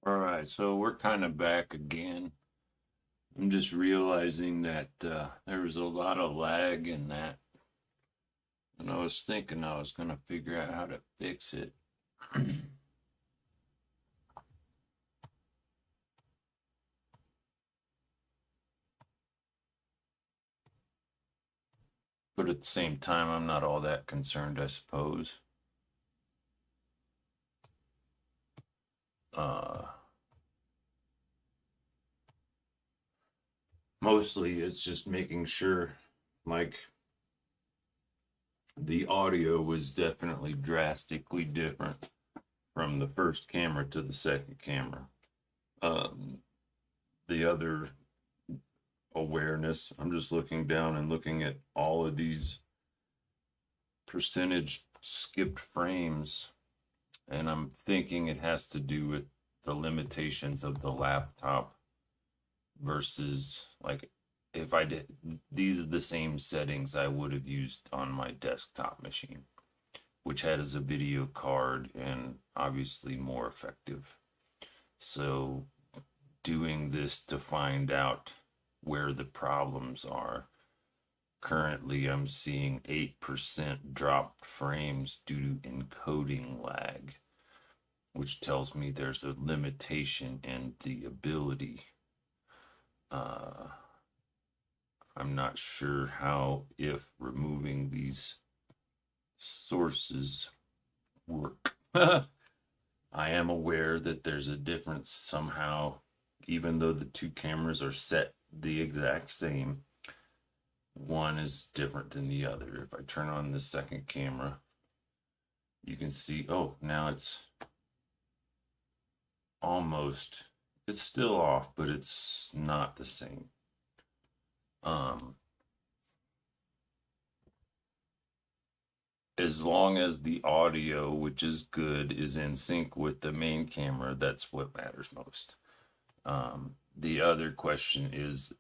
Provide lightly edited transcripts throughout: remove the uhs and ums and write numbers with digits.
All right, so we're kind of back again. I'm just realizing that there was a lot of lag in that, and I was thinking I was going to figure out how to fix it. But at the same time, I'm not all that concerned, I suppose. Uh, Mostly it's just making sure, like, the audio was definitely drastically different from the first camera to the second camera. Um, the other awareness. I'm just looking down and looking at all of these percentage skipped frames, and I'm thinking it has to do with the limitations of the laptop versus, like, if I did, these are the same settings I would have used on my desktop machine, which has a video card and obviously more effective. So doing this to find out where the problems are. Currently, I'm seeing 8% dropped frames due to encoding lag, which tells me there's a limitation in the ability. Uh, I'm not sure how, if removing these sources work. I am aware that there's a difference somehow, even though the two cameras are set the exact same. One is different than the other. If I turn on the second camera, you can see, oh, now it's almost, it's still off, but it's not the same. As long as the audio, which is good, is in sync with the main camera, that's what matters most. The other question is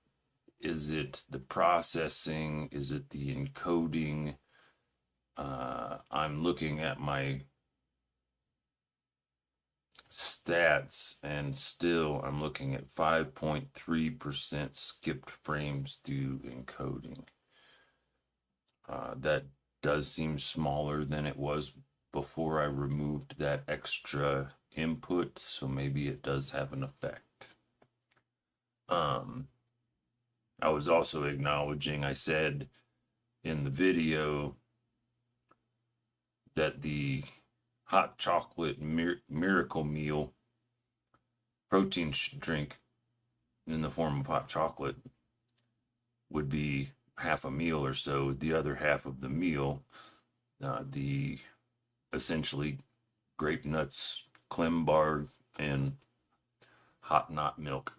it the processing? Is it the encoding? I'm looking at my stats, and still I'm looking at 5.3% skipped frames due encoding. That does seem smaller than it was before I removed that extra input, so maybe it does have an effect. I was also acknowledging, I said in the video that the hot chocolate miracle meal protein drink in the form of hot chocolate would be half a meal or so. The other half of the meal, the essentially grape nuts, Clem bar, and hot not milk.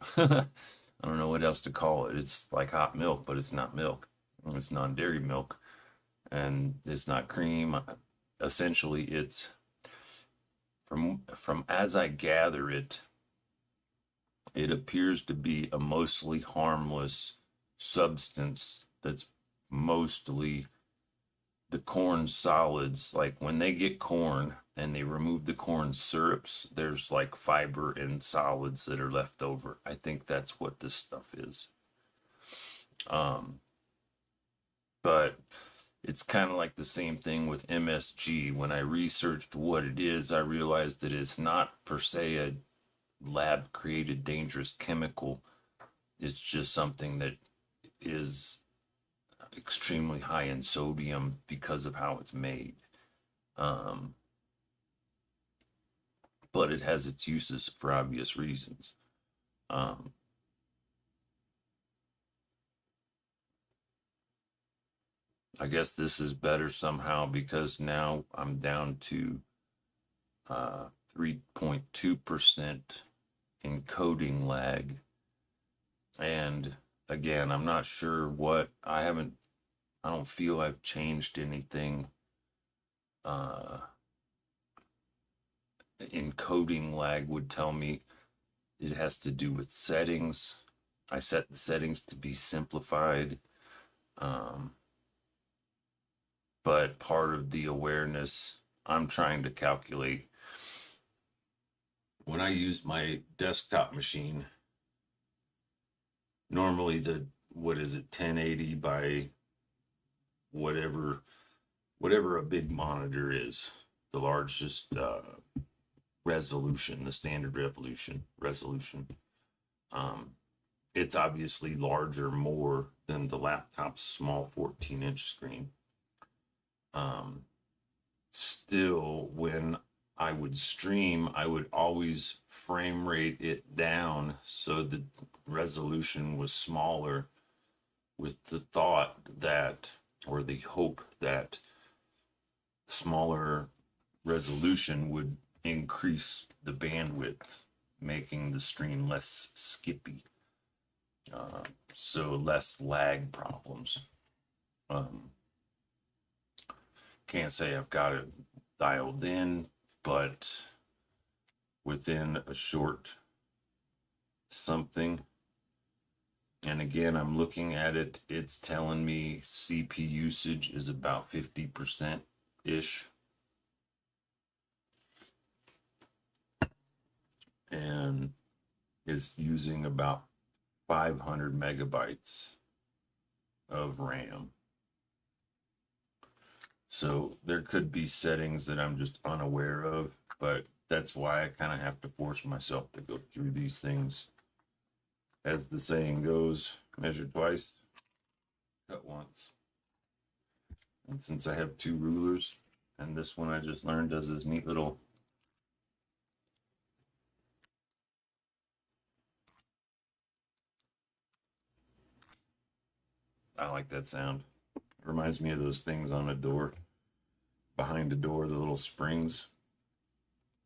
I don't know what else to call it. It's like hot milk, but it's not milk. It's non-dairy milk, and it's not cream. Essentially, it's from as I gather it, it appears to be a mostly harmless substance that's mostly the corn solids. Like when they get corn and they remove the corn syrups, there's like fiber and solids that are left over. I think that's what this stuff is. Um, but it's kind of like the same thing with MSG. When I researched what it is, I realized that it's not per se a lab created dangerous chemical. It's just something that is extremely high in sodium because of how it's made. Um, but it has its uses for obvious reasons. Um, I guess this is better somehow because now I'm down to 3.2% encoding lag. And again, I'm not sure what, I don't feel I've changed anything. Encoding lag would tell me it has to do with settings. I set the settings to be simplified. Um, but part of the awareness, I'm trying to calculate when I use my desktop machine, normally the, what is it, 1080 by whatever a big monitor is, the largest resolution, the standard resolution. Um, it's obviously larger more than the laptop's small 14-inch screen. Still, when I would stream, I would always frame rate it down so the resolution was smaller, with the thought that, or the hope that, smaller resolution would increase the bandwidth, making the stream less skippy, so less lag problems. Can't say I've got it dialed in, but within a short something. And again, I'm looking at it, it's telling me CP usage is about 50% ish. And is using about 500 megabytes of RAM. So there could be settings that I'm just unaware of, but that's why I kind of have to force myself to go through these things. As the saying goes, measure twice, cut once. And since I have two rulers, and this one I just learned does this neat little I like that sound. It reminds me of those things on a door, behind a door, the little springs.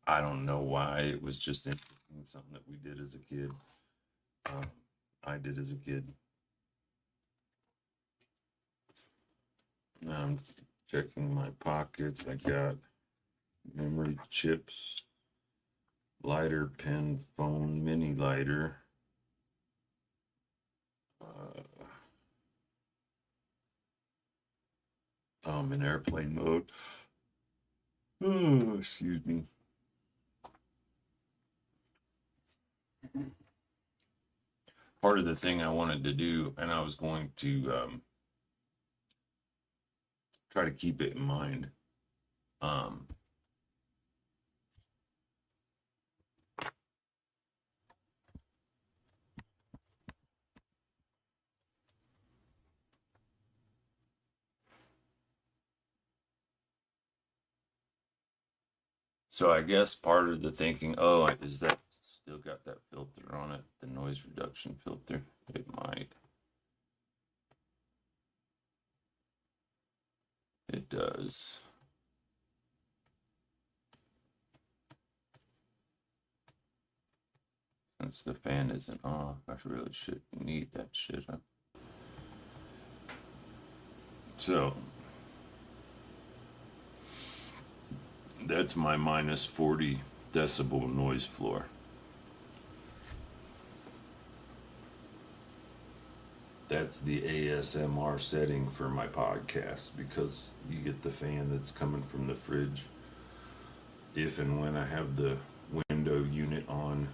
I don't know why, it was just interesting, something that we did as a kid. I did as a kid. Now I'm checking my pockets. I got memory chips, lighter, pen, phone, mini lighter. I'm in airplane mode. Oh, excuse me. Part of the thing I wanted to do, and I was going to try to keep it in mind. So I guess part of the thinking, oh, is that still got that filter on it, the noise reduction filter? It might. It does. Since the fan isn't off, I really shouldn't need that shit up. So that's my minus 40 decibel noise floor. That's the ASMR setting for my podcast, because you get the fan that's coming from the fridge. If and when I have the window unit on,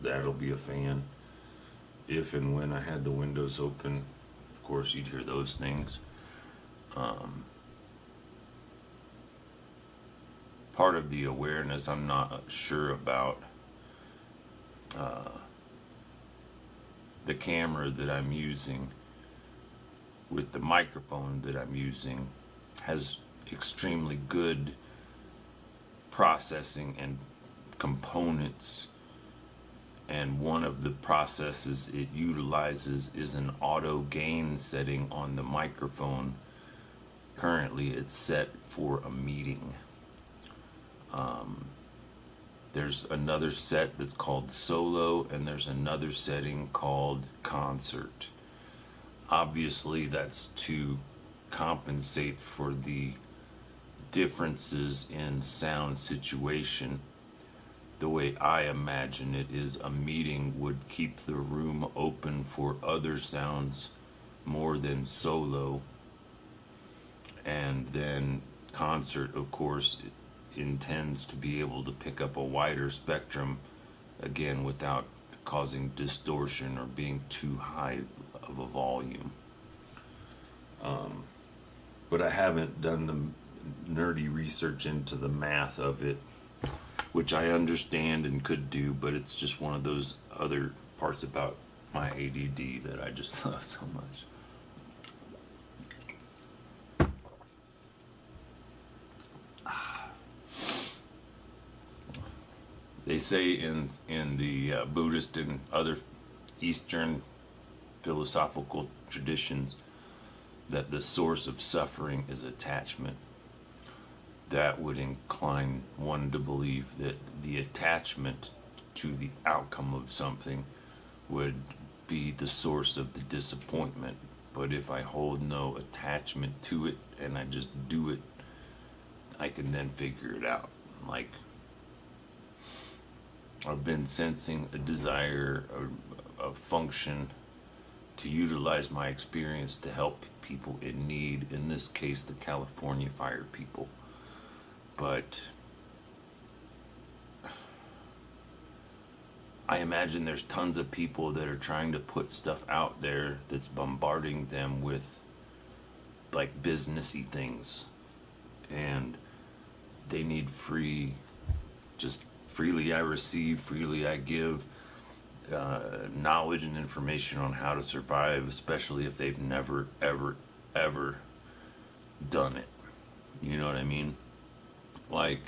that'll be a fan. If and when I had the windows open, of course you'd hear those things. Part of the awareness I'm not sure about, the camera that I'm using with the microphone that I'm using has extremely good processing and components, and one of the processes it utilizes is an auto gain setting on the microphone. Currently it's set for a meeting. There's another set that's called solo, and there's another setting called concert. Obviously that's to compensate for the differences in sound situation. The way I imagine it is a meeting would keep the room open for other sounds more than solo, and then concert, of course, intends to be able to pick up a wider spectrum, again, without causing distortion or being too high of a volume. But I haven't done the nerdy research into the math of it, which I understand and could do, but it's just one of those other parts about my ADD that I just love so much. They say in the Buddhist and other Eastern philosophical traditions that the source of suffering is attachment. That would incline one to believe that the attachment to the outcome of something would be the source of the disappointment. But if I hold no attachment to it and I just do it, I can then figure it out. Like, I've been sensing a desire, a function to utilize my experience to help people in need, in this case the California fire people. But I imagine there's tons of people that are trying to put stuff out there that's bombarding them with like businessy things, and they need free, just freely I receive, freely I give, knowledge and information on how to survive, especially if they've never, ever done it. You know what I mean? Like,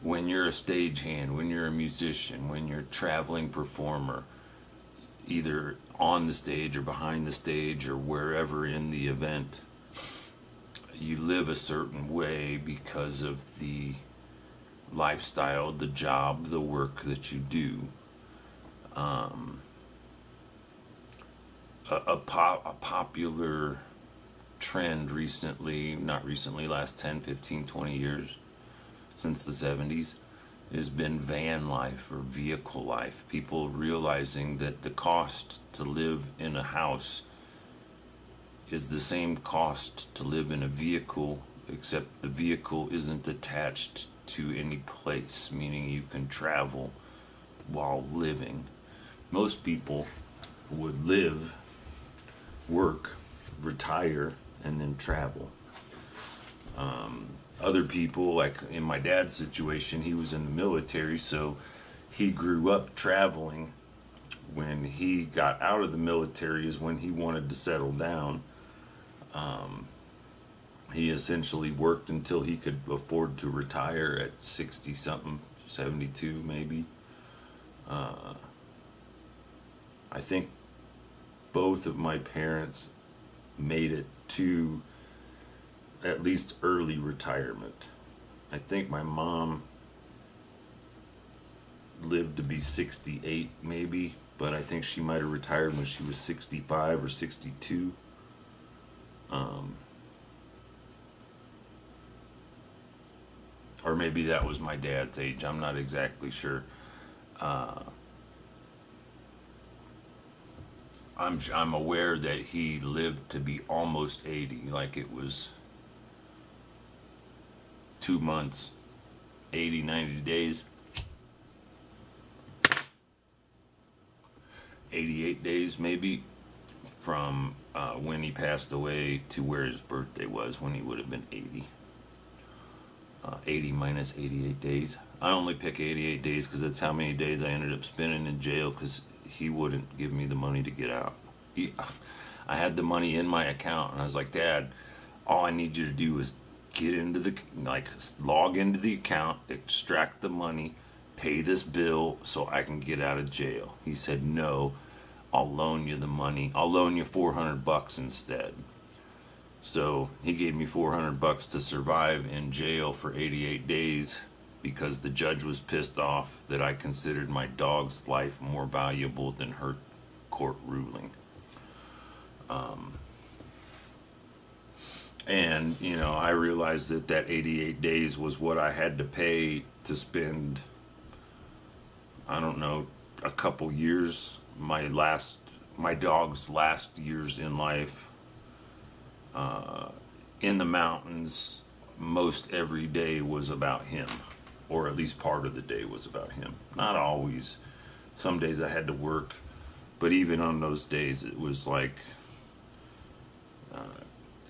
when you're a stagehand, when you're a musician, when you're a traveling performer, either on the stage or behind the stage or wherever in the event, you live a certain way because of the lifestyle, the job, the work that you do. A popular trend recently, not recently, last 10, 15, 20 years, since the 70s, has been van life or vehicle life. People realizing that the cost to live in a house is the same cost to live in a vehicle, except the vehicle isn't attached to any place, meaning you can travel while living. Most people would live, work, retire, and then travel. Other people, like in my dad's situation, he was in the military, so he grew up traveling. When he got out of the military is when he wanted to settle down. He essentially worked until he could afford to retire at 60 something, 72 maybe. I think both of my parents made it to at least early retirement. I think my mom lived to be 68 maybe, but I think she might have retired when she was 65 or 62. Or maybe that was my dad's age. I'm not exactly sure. I'm aware that he lived to be almost 80, like it was 2 months, 80, 90 days, 88 days maybe, from when he passed away to where his birthday was, when he would have been 80. 80 minus 88 days. I only pick 88 days because that's how many days I ended up spending in jail, because he wouldn't give me the money to get out. I had the money in my account, and I was like, Dad, all I need you to do is get into the, log into the account, extract the money, pay this bill so I can get out of jail. He said, no, I'll loan you the money. I'll loan you $400 instead. So he gave me $400 to survive in jail for 88 days because the judge was pissed off that I considered my dog's life more valuable than her court ruling. And, I realized that 88 days was what I had to pay to spend, I don't know, a couple years, my dog's last years in life, in the mountains, most every day was about him, or at least part of the day was about him. Not always. Some days I had to work, but even on those days, it was like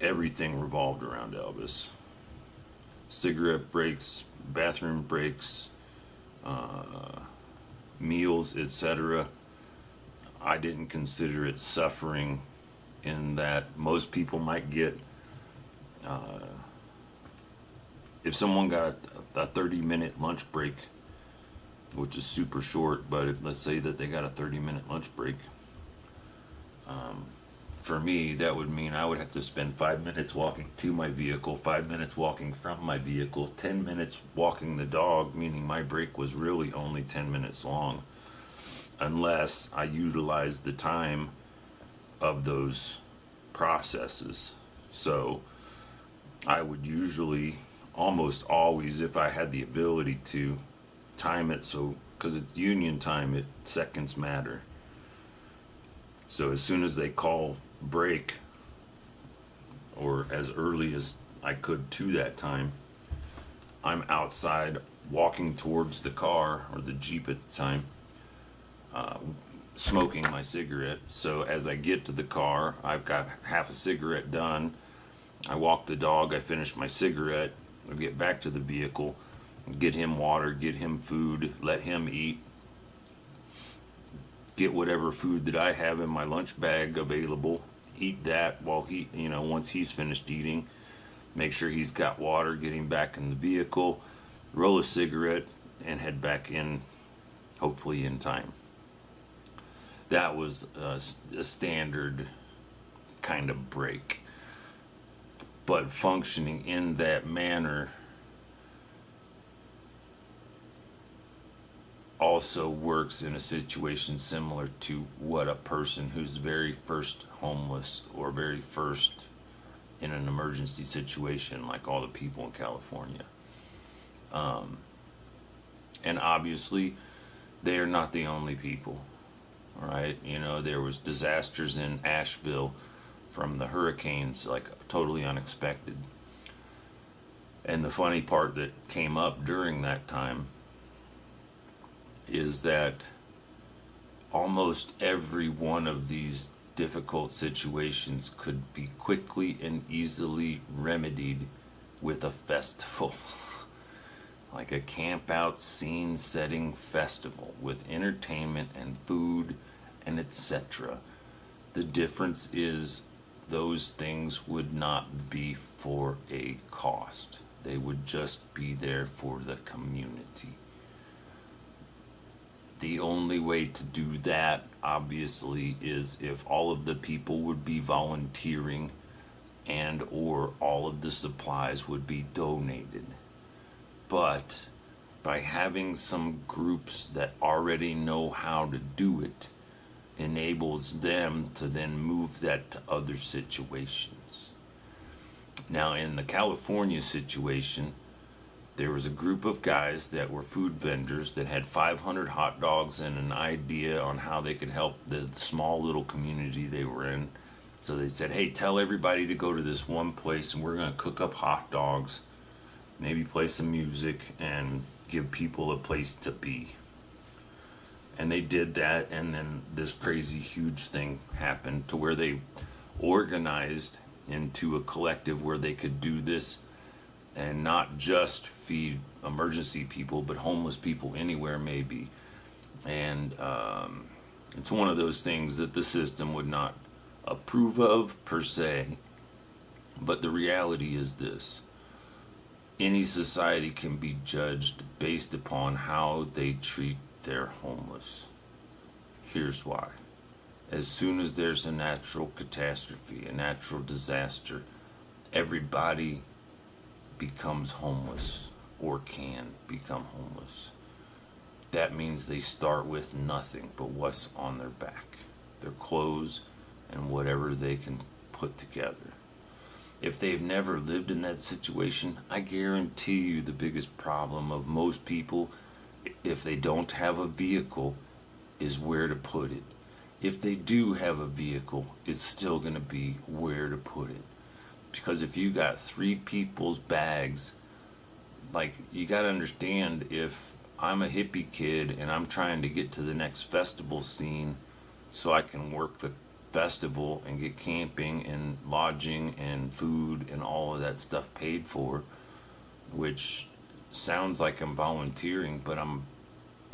everything revolved around Elvis. Cigarette breaks, bathroom breaks, meals, etc. I didn't consider it suffering in that most people might get, if someone got a 30-minute lunch break, which is super short, but let's say that they got a 30-minute lunch break, for me, that would mean I would have to spend 5 minutes walking to my vehicle, 5 minutes walking from my vehicle, 10 minutes walking the dog, meaning my break was really only 10 minutes long, unless I utilized the time of those processes. So I would usually, almost always, if I had the ability to, time it so, because it's union time, seconds matter. So as soon as they call break, or as early as I could to that time, I'm outside walking towards the car, or the Jeep at the time, smoking my cigarette. So as I get to the car, I've got half a cigarette done. I walk the dog, I finish my cigarette, I get back to the vehicle, get him water, get him food, let him eat, get whatever food that I have in my lunch bag available, eat that while he, once he's finished eating, make sure he's got water, get him back in the vehicle, roll a cigarette, and head back in, hopefully in time. That was a standard kind of break. But functioning in that manner also works in a situation similar to what a person who's very first homeless, or very first in an emergency situation, like all the people in California. And obviously, they are not the only people, right? There was disasters in Asheville from the hurricanes, like totally unexpected. And the funny part that came up during that time is that almost every one of these difficult situations could be quickly and easily remedied with a festival. Like a camp out scene setting festival with entertainment and food and etc. The difference is those things would not be for a cost. They would just be there for the community. The only way to do that, obviously, is if all of the people would be volunteering, and or all of the supplies would be donated. But by having some groups that already know how to do it, enables them to then move that to other situations. Now, in the California situation, there was a group of guys that were food vendors that had 500 hot dogs and an idea on how they could help the small little community they were in. So they said, hey, tell everybody to go to this one place and we're going to cook up hot dogs, maybe play some music, and give people a place to be. And they did that, and then this crazy huge thing happened to where they organized into a collective where they could do this and not just feed emergency people, but homeless people anywhere maybe. And it's one of those things that the system would not approve of per se, but the reality is this: any society can be judged based upon how they treat their homeless. Here's why. As soon as there's a natural catastrophe, a natural disaster, everybody becomes homeless, or can become homeless. That means they start with nothing but what's on their back, their clothes and whatever they can put together. If they've never lived in that situation, I guarantee you the biggest problem of most people, if they don't have a vehicle, is where to put it. If they do have a vehicle, it's still going to be where to put it. Because if you got 3 people's bags, like, you got to understand, if I'm a hippie kid and I'm trying to get to the next festival scene so I can work the festival and get camping and lodging and food and all of that stuff paid for, which sounds like I'm volunteering, but I'm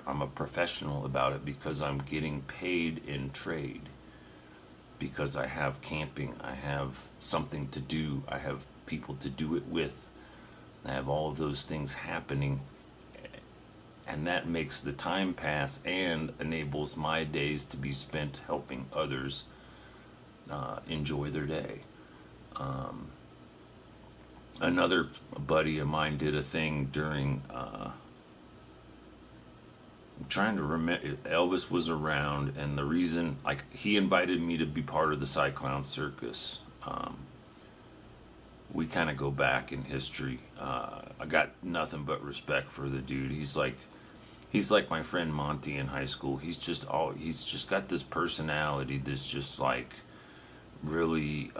a professional about it because I'm getting paid in trade. Because I have camping, I have something to do, I have people to do it with, I have all of those things happening, and that makes the time pass and enables my days to be spent helping others enjoy their day. Another buddy of mine did a thing during, I'm trying to remember, Elvis was around, and the reason, like, he invited me to be part of the Cyclown Circus. We kind of go back in history. I got nothing but respect for the dude. He's like my friend Monty in high school. He's just got this personality that's just like really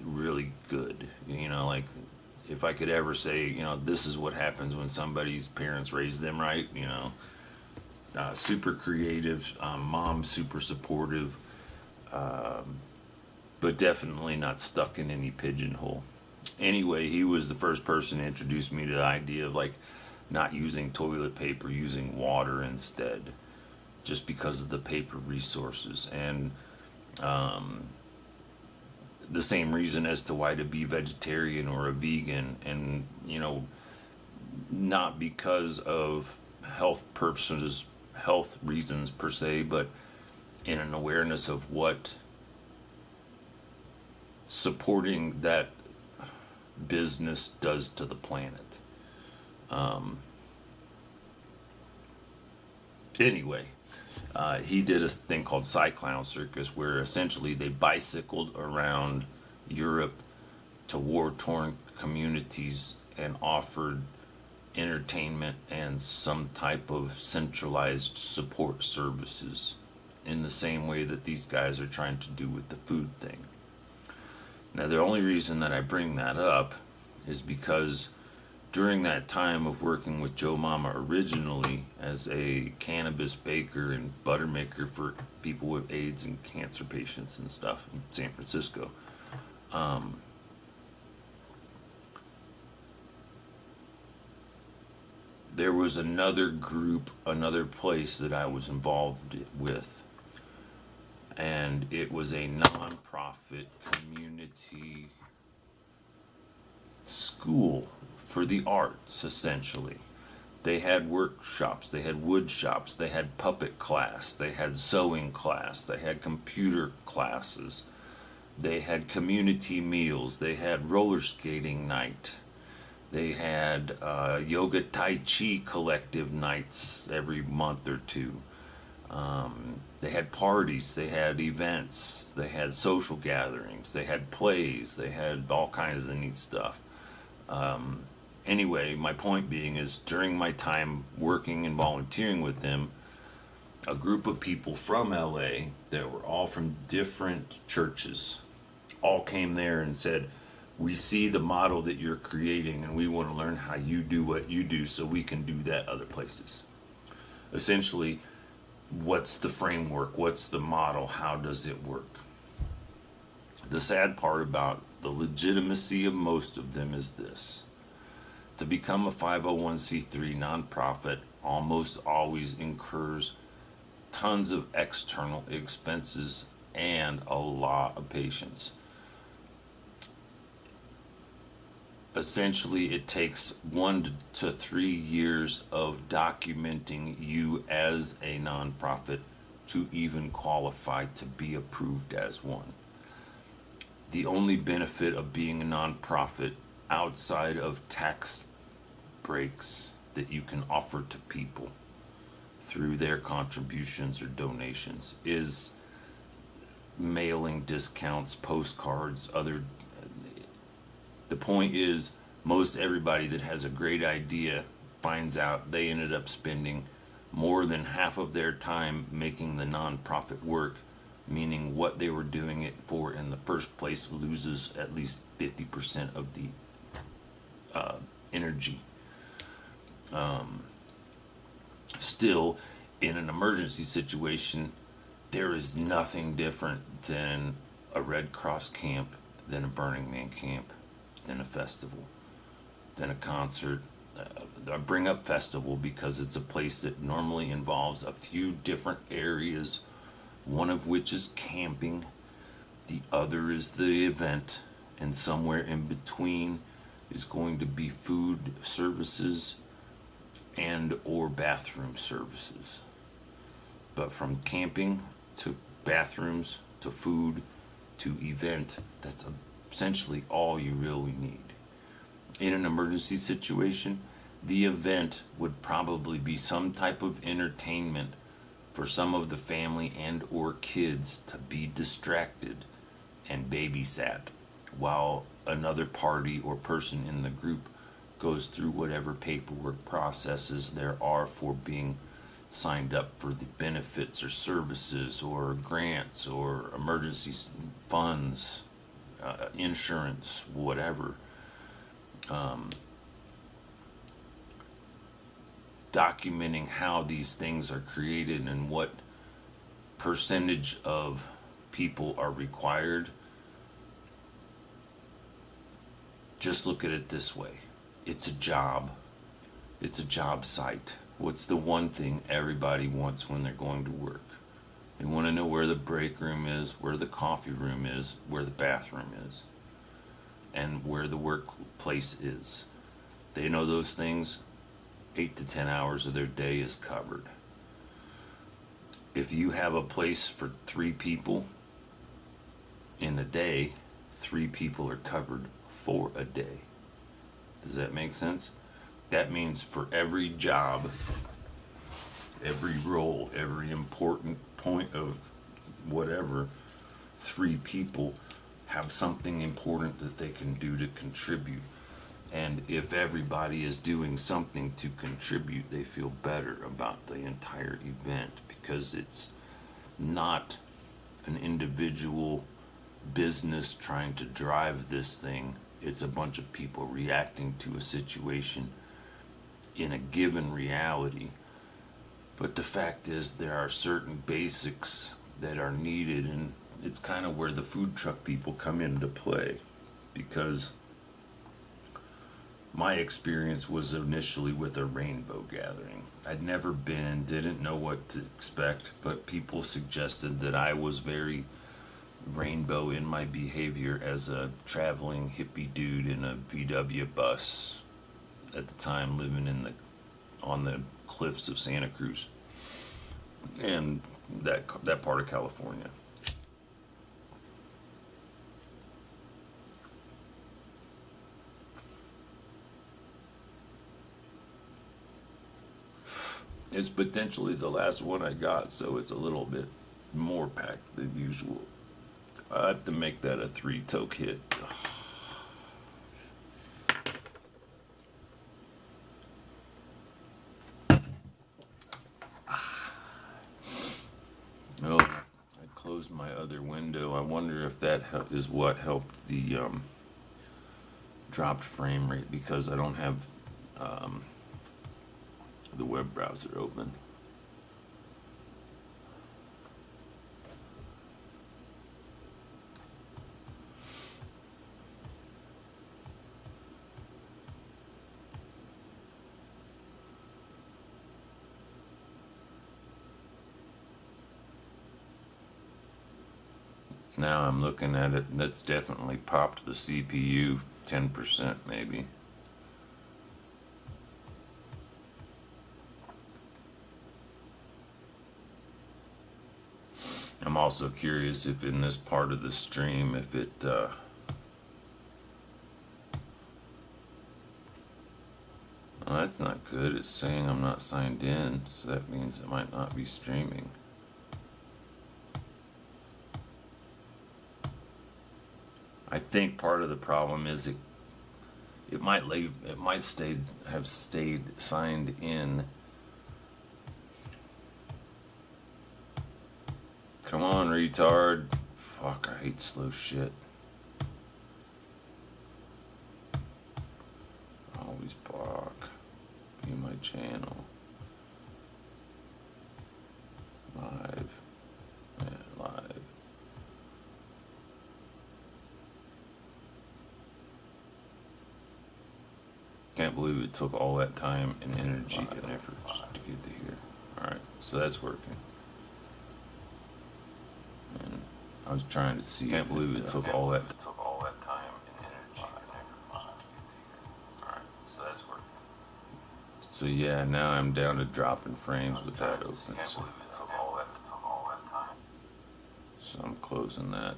really good. You know, like, if I could ever say, you know, this is what happens when somebody's parents raise them right, you know. Super creative, mom super supportive, but definitely not stuck in any pigeonhole. Anyway, he was the first person to introduce me to the idea of, like, not using toilet paper, using water instead, just because of the paper resources. And the same reason as to why to be vegetarian or a vegan, and, you know, not because of health reasons per se, but in an awareness of what supporting that business does to the planet. Anyway, he did a thing called Cyclown Circus, where essentially they bicycled around Europe to war-torn communities and offered entertainment and some type of centralized support services in the same way that these guys are trying to do with the food thing. Now, the only reason that I bring that up is because during that time of working with Joe Mama originally as a cannabis baker and butter maker for people with AIDS and cancer patients and stuff in San Francisco, there was another group, another place that I was involved with, and it was a non-profit community school for the arts, essentially. They had workshops, they had wood shops, they had puppet class, they had sewing class, they had computer classes, they had community meals, they had roller skating night, they had yoga tai chi collective nights every month or two. They had parties, they had events, they had social gatherings, they had plays, they had all kinds of neat stuff. Anyway, my point being is, during my time working and volunteering with them, a group of people from LA that were all from different churches all came there and said, we see the model that you're creating and we want to learn how you do what you do so we can do that other places. Essentially, what's the framework? What's the model? How does it work? The sad part about the legitimacy of most of them is this: to become a 501c3 nonprofit almost always incurs tons of external expenses and a lot of patience. Essentially, it takes 1 to 3 years of documenting you as a nonprofit to even qualify to be approved as one. The only benefit of being a nonprofit outside of tax breaks that you can offer to people through their contributions or donations is mailing discounts, postcards, other. The point is, most everybody that has a great idea finds out they ended up spending more than half of their time making the nonprofit work meaning what they were doing it for in the first place loses at least 50% of the energy. Still, in an emergency situation, there is nothing different than a Red Cross camp, than a Burning Man camp, than a festival, than a concert. I bring up festival because it's a place that normally involves a few different areas, one of which is camping, the other is the event, and somewhere in between is going to be food services and or bathroom services. But from camping to bathrooms to food to event, that's essentially all you really need. In an emergency situation, the event would probably be some type of entertainment for some of the family and or kids to be distracted and babysat while another party or person in the group goes through whatever paperwork processes there are for being signed up for the benefits or services or grants or emergency funds, insurance, whatever. Documenting how these things are created and what percentage of people are required. Just look at it this way. It's a job. It's a job site. What's the one thing everybody wants when they're going to work? They want to know where the break room is, where the coffee room is, where the bathroom is, and where the workplace is. They know those things. 8 to 10 hours of their day is covered. If you have a place for 3 people in a day, 3 people are covered for a day. Does that make sense? That means for every job, every role, every important point of whatever, 3 people have something important that they can do to contribute. And if everybody is doing something to contribute, they feel better about the entire event, because it's not an individual business trying to drive this thing. It's a bunch of people reacting to a situation in a given reality. But the fact is, there are certain basics that are needed, and it's kind of where the food truck people come into play, because my experience was initially with a rainbow gathering. I'd never been, didn't know what to expect, but people suggested that I was very rainbow in my behavior as a traveling hippie dude in a VW bus, at the time living on the cliffs of Santa Cruz and that part of California. It's potentially the last one I got, so it's a little bit more packed than usual. I have to make that a 3 toke hit. Oh, I closed my other window. I wonder if that is what helped the dropped frame rate, because I don't have the web browser open. Now I'm looking at it, that's definitely popped the CPU 10% maybe. I'm also curious if in this part of the stream, if it oh, that's not good. It's saying I'm not signed in, so that means it might not be streaming. I think part of the problem is it might have stayed signed in Come on, retard. Fuck, I hate slow shit. Always block. View my channel. Live. Yeah, live. Can't believe it took all that time and energy and effort just to get to here. Alright, so that's working. And I was trying to see. Can't believe it took all that time and energy and effort just to get to here. Alright, so that's working. So yeah, now I'm down to dropping frames with that open. So I'm closing that.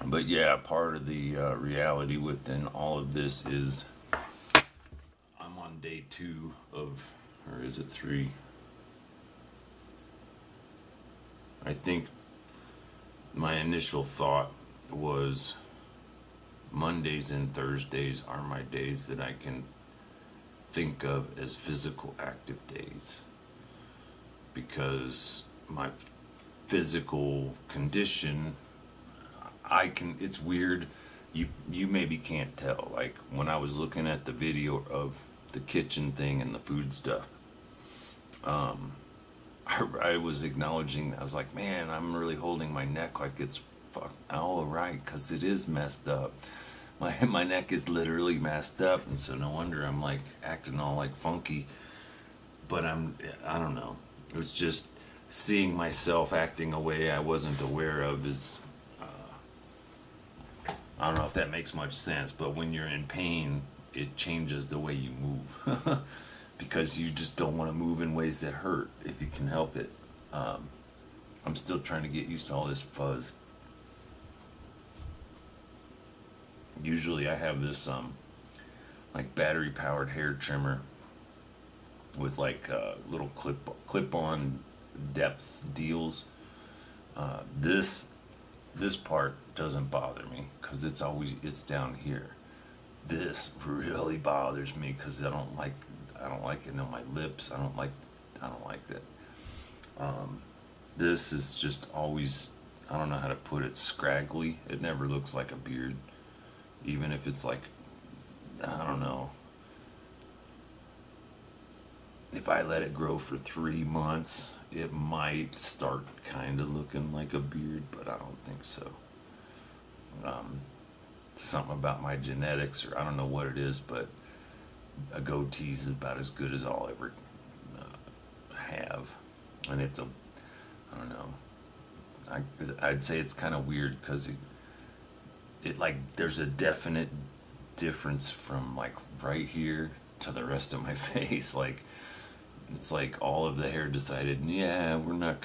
But yeah, part of the reality within all of this is I'm on day 2 of, or is it 3? I think my initial thought was Mondays and Thursdays are my days that I can think of as physical active days, because my physical condition, it's weird, you maybe can't tell, like when I was looking at the video of the kitchen thing and the food stuff, I was acknowledging, I was like, man, I'm really holding my neck like it's all right, because it is messed up. My neck is literally messed up, and so no wonder I'm like acting all like funky. But I don't know, it's just seeing myself acting a way I wasn't aware of is, I don't know if that makes much sense, but when you're in pain, it changes the way you move. Because you just don't want to move in ways that hurt if you can help it. I'm still trying to get used to all this fuzz. Usually I have this like battery powered hair trimmer with like little clip-on depth deals. This part doesn't bother me because it's down here. This really bothers me because I don't like it on my lips. I don't like that. This is just always, I don't know how to put it, scraggly. It never looks like a beard, even if it's like, I don't know. If I let it grow for 3 months, it might start kind of looking like a beard, but I don't think so. Something about my genetics, or I don't know what it is, but a goatee is about as good as I'll ever have. And it's I don't know, I'd say it's kind of weird because it like, there's a definite difference from like right here to the rest of my face. Like, it's like all of the hair decided, yeah, we're not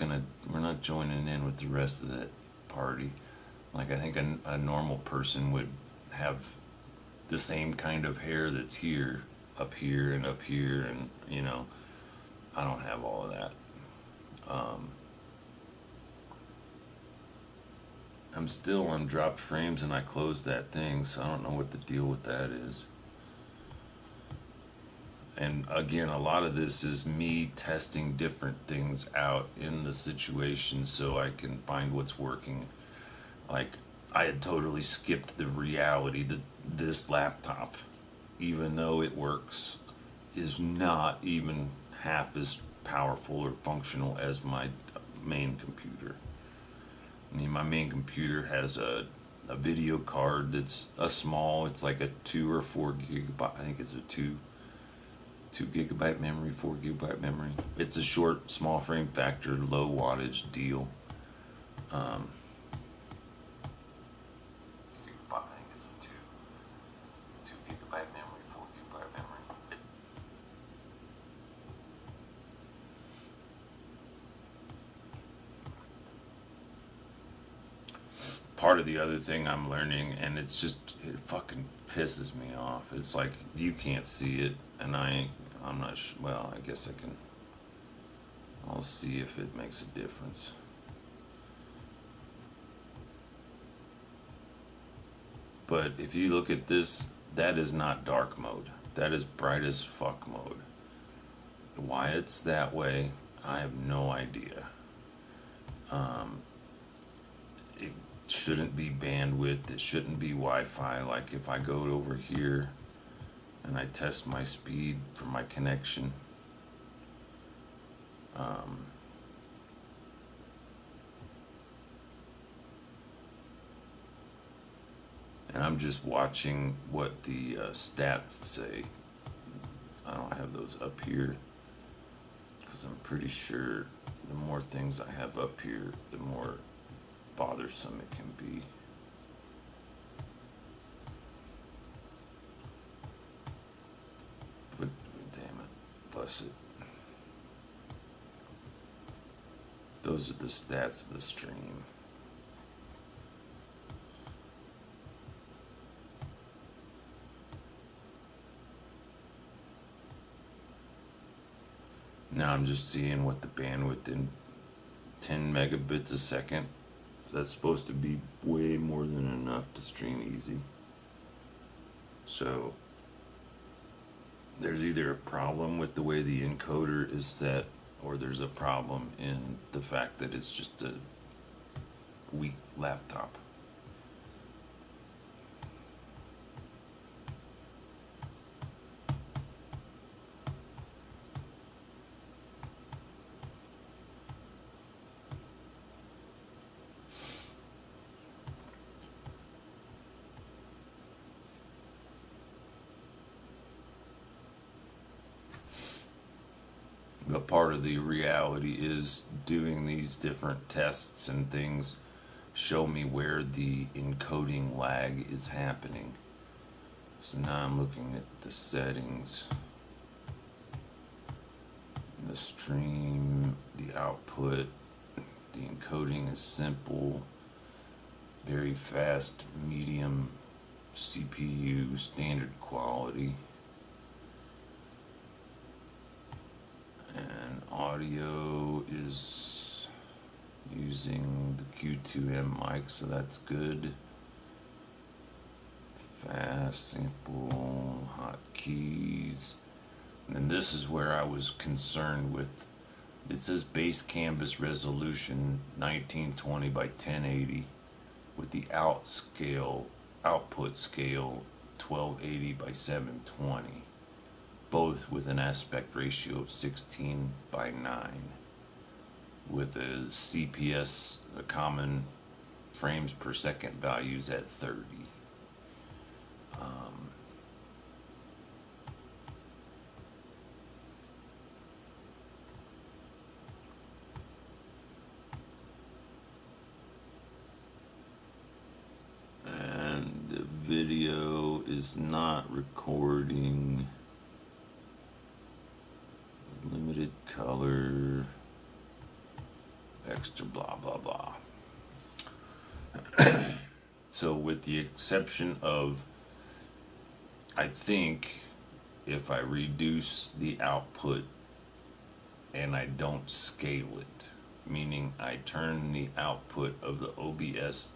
joining in with the rest of that party. Like, I think a normal person would have the same kind of hair that's here, up here and up here, and you know, I don't have all of that. I'm still on dropped frames and I closed that thing, so I don't know what the deal with that is. And again, a lot of this is me testing different things out in the situation so I can find what's working. Like, I had totally skipped the reality that this laptop, even though it works, is not even half as powerful or functional as my main computer. I mean, my main computer has a video card that's a small, it's like a 2 or 4 gigabyte, I think it's a 2 gigabyte memory, 4 gigabyte memory. It's a short, small frame factor, low wattage deal. I think it's a 2 gigabyte memory, 4 gigabyte memory. Part of the other thing I'm learning, and it fucking pisses me off. It's like, you can't see it, and I'm not sure. Well, I guess I'll see if it makes a difference. But if you look at this that is not dark mode. That is bright as fuck mode. Why it's that way, I have no idea. It shouldn't be bandwidth. It shouldn't be Wi-Fi. Like if I go over here and I test my speed for my connection, and I'm just watching what the stats say. I don't have those up here because I'm pretty sure the more things I have up here, the more bothersome it can be. But damn it, bless it. Those are the stats of the stream. Now I'm just seeing what the bandwidth in 10 megabits a second. That's supposed to be way more than enough to stream easy. So there's either a problem with the way the encoder is set, or there's a problem in the fact that it's just a weak laptop. But part of the reality is doing these different tests and things show me where the encoding lag is happening. So now I'm looking at the settings. The stream, the output, the encoding is simple, very fast, medium CPU, standard quality. And audio is using the Q2M mic, so that's good. Fast, simple, hotkeys. And then this is where I was concerned with. This is base canvas resolution 1920 by 1080 with the output scale 1280 by 720. Both with an aspect ratio of 16 by 9, with a CPS, a common frames per second values at 30. And the video is not recording. Limited color, extra blah blah blah. So with the exception of, I think if I reduce the output and I don't scale it, meaning I turn the output of the OBS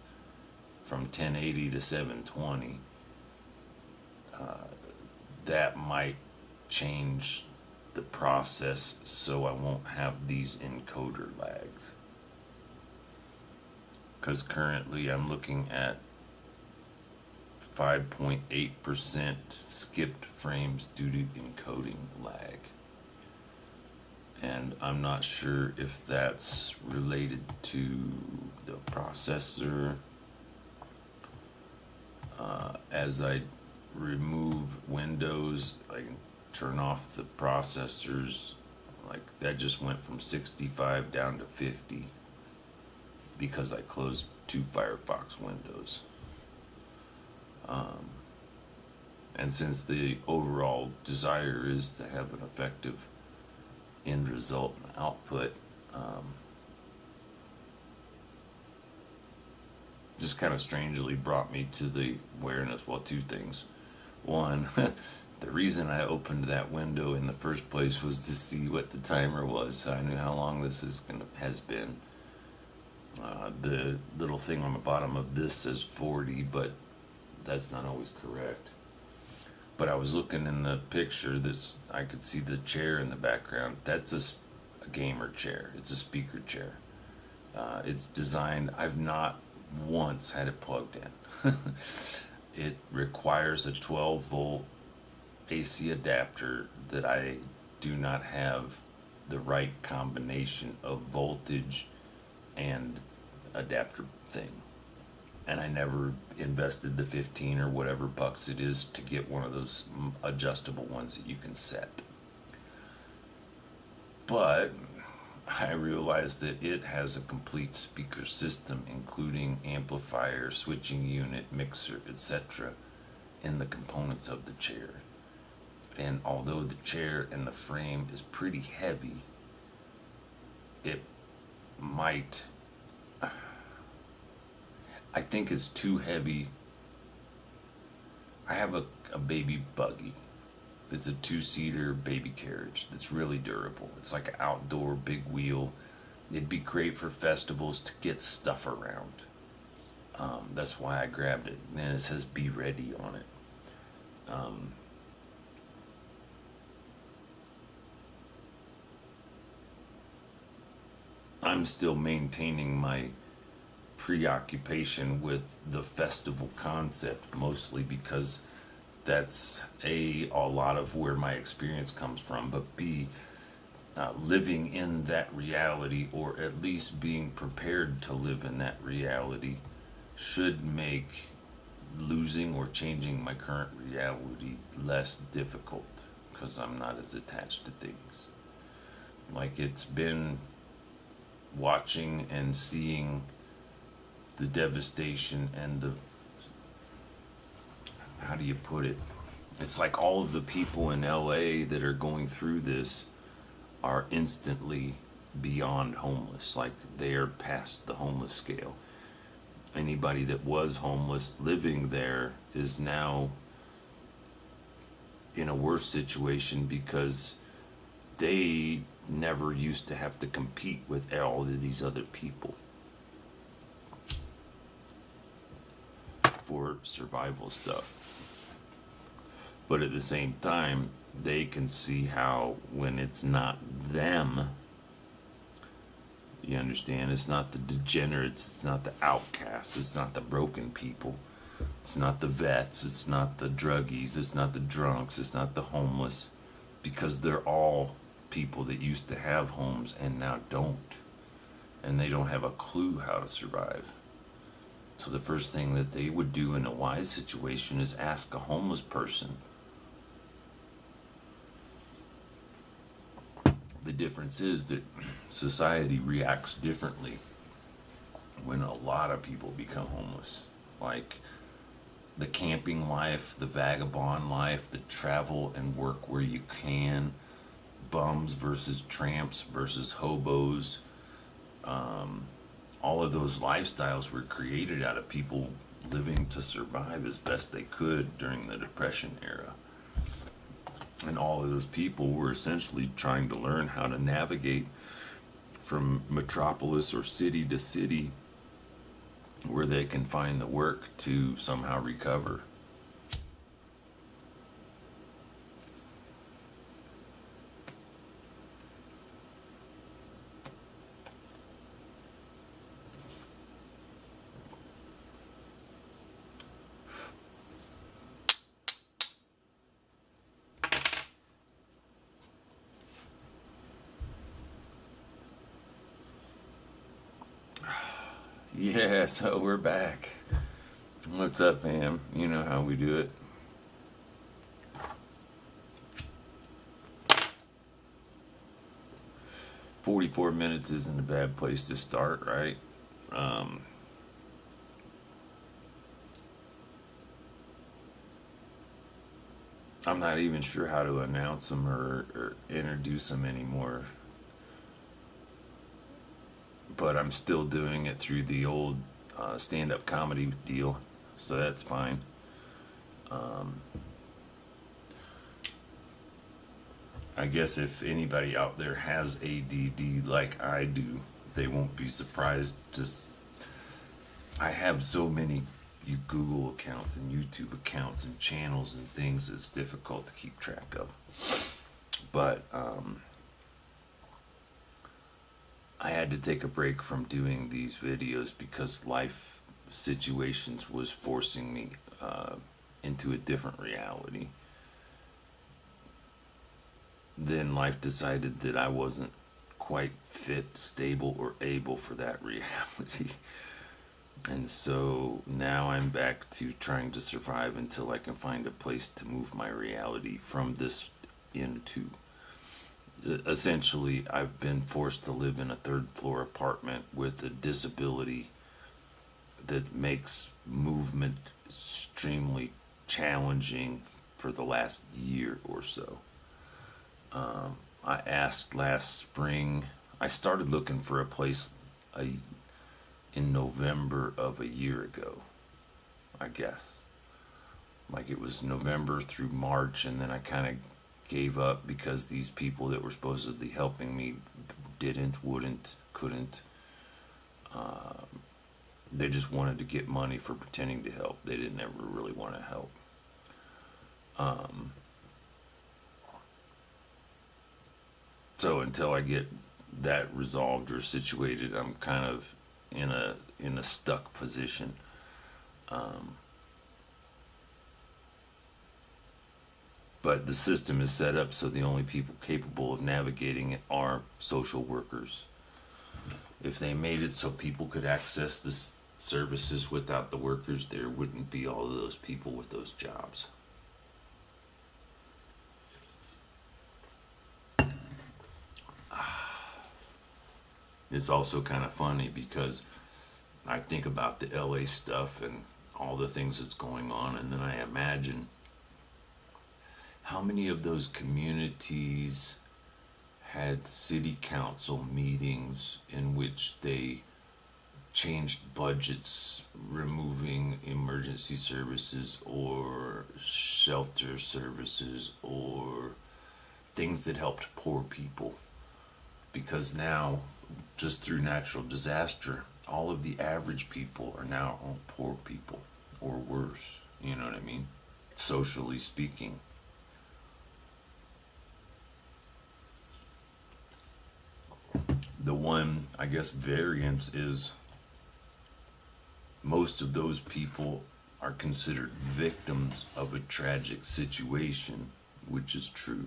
from 1080 to 720, that might change the process so I won't have these encoder lags. Because currently I'm looking at 5.8% skipped frames due to encoding lag. And I'm not sure if that's related to the processor. As I remove Windows, I can turn off the processors. Like that just went from 65 down to 50 because I closed 2 Firefox windows. And since the overall desire is to have an effective end result and output, just kind of strangely brought me to the awareness, well, 2 things. One, the reason I opened that window in the first place was to see what the timer was, so I knew how long this has been. The little thing on the bottom of this says 40, but that's not always correct. But I was looking in the picture, this I could see the chair in the background. That's a gamer chair. It's a speaker chair. It's designed, I've not once had it plugged in. It requires a 12 volt AC adapter that I do not have the right combination of voltage and adapter thing. And I never invested the 15 or whatever bucks it is to get one of those adjustable ones that you can set. But I realized that it has a complete speaker system, including amplifier, switching unit, mixer, etc., in the components of the chair. And although the chair and the frame is pretty heavy, it might, I think it's too heavy. I have a baby buggy. It's a 2-seater baby carriage that's really durable. It's like an outdoor big wheel. It'd be great for festivals to get stuff around. That's why I grabbed it. And it says "Be Ready" on it. I'm still maintaining my preoccupation with the festival concept, mostly because that's a lot of where my experience comes from, but B, living in that reality, or at least being prepared to live in that reality, should make losing or changing my current reality less difficult, because I'm not as attached to things. Like, it's been watching and seeing the devastation and the, how do you put it? It's like all of the people in LA that are going through this are instantly beyond homeless. Like, they are past the homeless scale. Anybody that was homeless living there is now in a worse situation because they never used to have to compete with all of these other people for survival stuff. But at the same time, they can see how when it's not them, you understand, it's not the degenerates, it's not the outcasts, it's not the broken people, it's not the vets, it's not the druggies, it's not the drunks, it's not the homeless, because they're all people that used to have homes and now don't, and they don't have a clue how to survive. So the first thing that they would do in a wise situation is ask a homeless person. The difference is that society reacts differently when a lot of people become homeless. Like the camping life, the vagabond life, the travel and work where you can, bums versus tramps versus hobos. All of those lifestyles were created out of people living to survive as best they could during the Depression era. And all of those people were essentially trying to learn how to navigate from metropolis or city to city where they can find the work to somehow recover. Yeah, so we're back. What's up, fam? You know how we do it. "44 minutes isn't a bad place to start, right? I'm not even sure how to announce them or introduce them anymore. But I'm still doing it through the old stand-up comedy deal, so that's fine. I guess if anybody out there has ADD like I do, they won't be surprised. I have so many Google accounts and YouTube accounts and channels and things, it's difficult to keep track of. But I had to take a break from doing these videos because life situations was forcing me into a different reality. Then life decided that I wasn't quite fit, stable, or able for that reality. And so now I'm back to trying to survive until I can find a place to move my reality from this into. Essentially, I've been forced to live in a third-floor apartment with a disability that makes movement extremely challenging for the last year or so. I asked last spring, I started looking for a place in November of a year ago, I guess. Like it was November through March, and then I kind of gave up because these people that were supposedly helping me wouldn't, couldn't. They just wanted to get money for pretending to help. They didn't ever really want to help. So until I get that resolved or situated, I'm kind of in a stuck position. But the system is set up so the only people capable of navigating it are social workers. If they made it so people could access the services without the workers, there wouldn't be all of those people with those jobs. It's also kind of funny because I think about the LA stuff and all the things that's going on, and then I imagine how many of those communities had city council meetings in which they changed budgets, removing emergency services or shelter services or things that helped poor people. Because now, just through natural disaster, all of the average people are now all poor people, or worse, you know what I mean? Socially speaking. The one, I guess, variance is most of those people are considered victims of a tragic situation, which is true.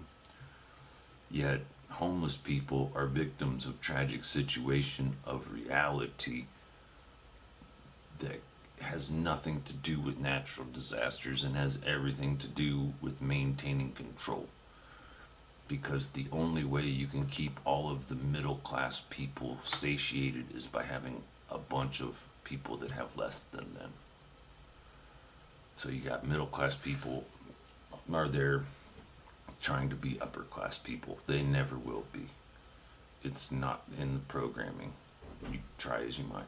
Yet, homeless people are victims of tragic situation of reality that has nothing to do with natural disasters and has everything to do with maintaining control. Because the only way you can keep all of the middle class people satiated is by having a bunch of people that have less than them. So you got middle class people are there trying to be upper class people. They never will be. It's not in the programming. You try as you might.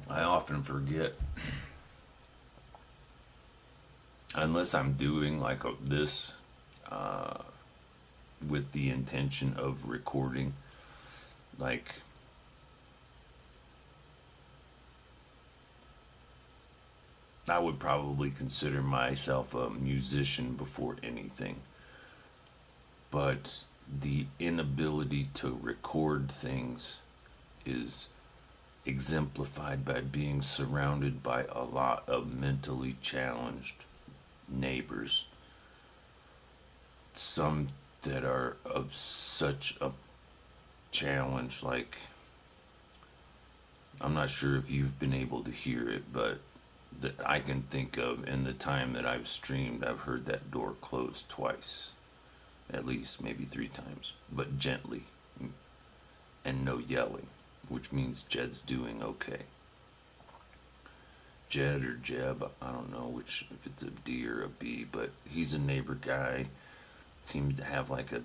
I often forget, unless I'm doing like this with the intention of recording, like I would probably consider myself a musician before anything, but the inability to record things is exemplified by being surrounded by a lot of mentally challenged neighbors. Some that are of such a challenge, like, I'm not sure if you've been able to hear it, but that I can think of in the time that I've streamed, I've heard that door close twice, at least, maybe 3 times, but gently, and no yelling, which means Jed's doing okay. Jed or Jeb, I don't know which, if it's a D or a B, but he's a neighbor guy. Seems to have like a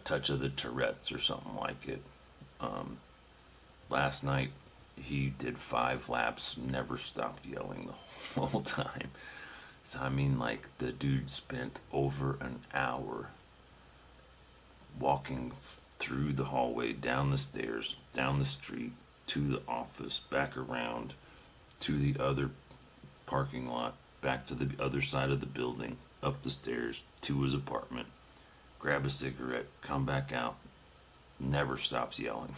touch of the Tourette's or something like it. Last night he did 5 laps, never stopped yelling the whole time. I mean, like, the dude spent over an hour walking through the hallway, down the stairs, down the street, to the office, back around to the other parking lot, back to the other side of the building, up the stairs to his apartment, grab a cigarette, come back out, never stops yelling.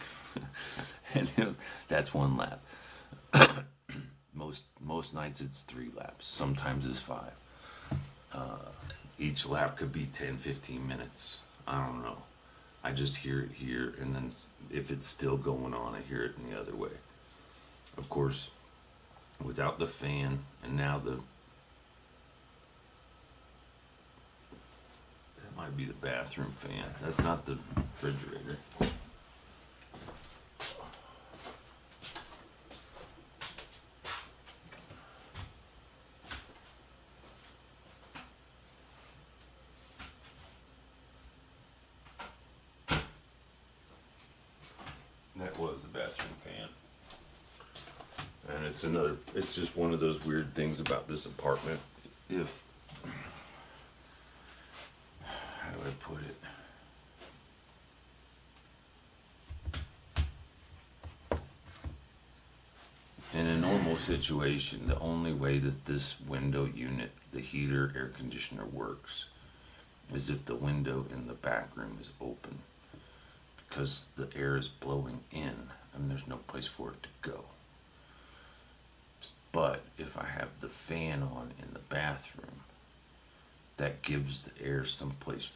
And that's one lap. Most nights it's 3 laps, sometimes it's 5. Each lap could be 10-15 minutes. I don't know. I just hear it here, and then if it's still going on, I hear it in the other way. Of course, without the fan, and now that might be the bathroom fan. That's not the refrigerator. That was the bathroom fan. And it's just one of those weird things about this apartment. How do I put it? In a normal situation, the only way that this window unit, the heater, air conditioner works is if the window in the back room is open, because the air is blowing in and there's no place for it to go. But if I have the fan on in the bathroom, that gives the air some place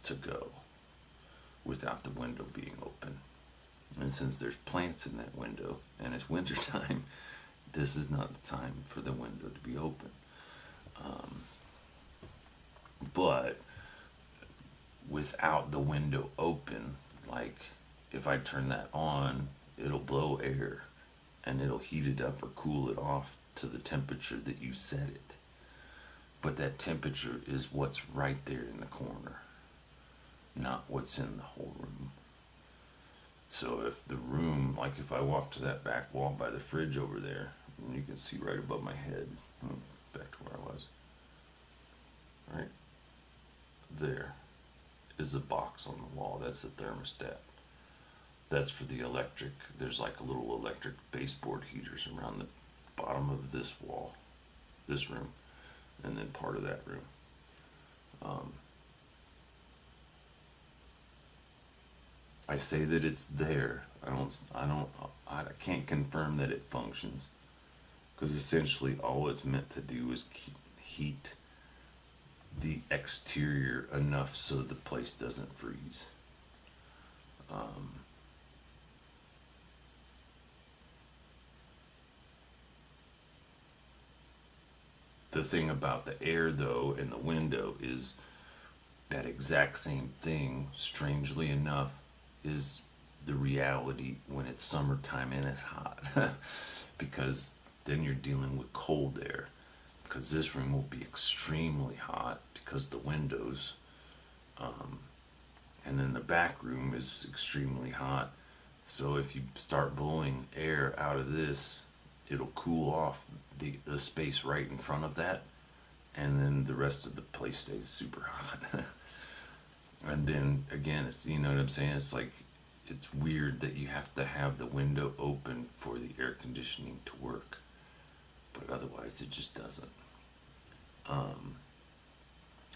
to go without the window being open. And since there's plants in that window and it's winter time, this is not the time for the window to be open. But without the window open, like if I turn that on, it'll blow air and it'll heat it up or cool it off to the temperature that you set it. But that temperature is what's right there in the corner, not what's in the whole room. So if the room, like if I walk to that back wall by the fridge over there, and you can see right above my head, back to where I was, right there is a box on the wall. That's the thermostat. That's for the electric. There's like a little electric baseboard heaters around the bottom of this wall, this room, and then part of that room. I say that it's there. I can't confirm that it functions, because essentially all it's meant to do is heat the exterior enough so the place doesn't freeze. The thing about the air, though, in the window is that exact same thing, strangely enough, is the reality when it's summertime and it's hot. Because then you're dealing with cold air. Because this room will be extremely hot because the windows. And then the back room is extremely hot. So if you start blowing air out of this, it'll cool off the space right in front of that, and then the rest of the place stays super hot. And then again, it's, you know what I'm saying, it's like, it's weird that you have to have the window open for the air conditioning to work, but otherwise it just doesn't.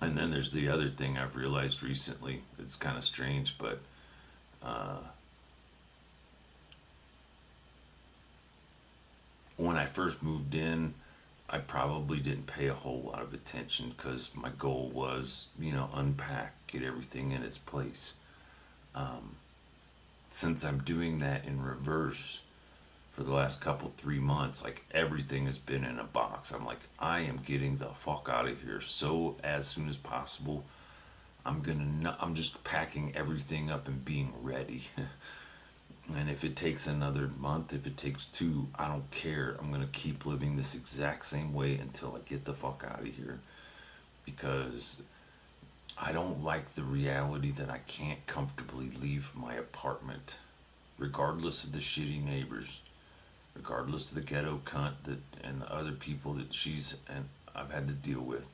And then there's the other thing I've realized recently. It's kind of strange, but when I first moved in, I probably didn't pay a whole lot of attention because my goal was, unpack, get everything in its place. Since I'm doing that in reverse for the last 3 months, like everything has been in a box. I'm like, I am getting the fuck out of here so as soon as possible. I'm just packing everything up and being ready. And if it takes another month, if it takes 2, I don't care. I'm going to keep living this exact same way until I get the fuck out of here. Because I don't like the reality that I can't comfortably leave my apartment, regardless of the shitty neighbors, regardless of the ghetto cunt and the other people that she's I've had to deal with.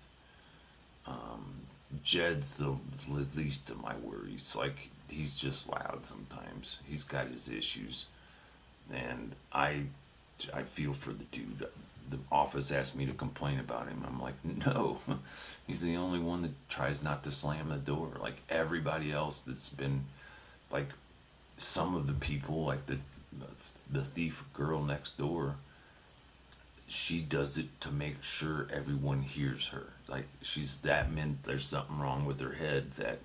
Jed's the least of my worries. Like, he's just loud sometimes. He's got his issues, and I feel for the dude. The office asked me to complain about him. I'm like, no, he's the only one that tries not to slam the door. Like everybody else that's been, like, some of the people, like the thief girl next door, she does it to make sure everyone hears her. Like, she's that meant there's something wrong with her head that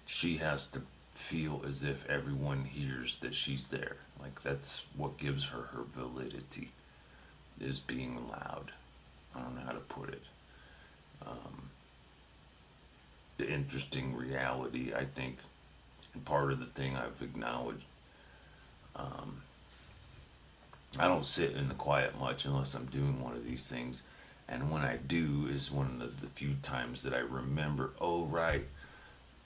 she has to feel as if everyone hears that she's there. Like, that's what gives her her validity, is being loud. I don't know how to put it. The interesting reality, I think, and part of the thing I've acknowledged, I don't sit in the quiet much unless I'm doing one of these things. And when I do is one of the few times that I remember, oh, right,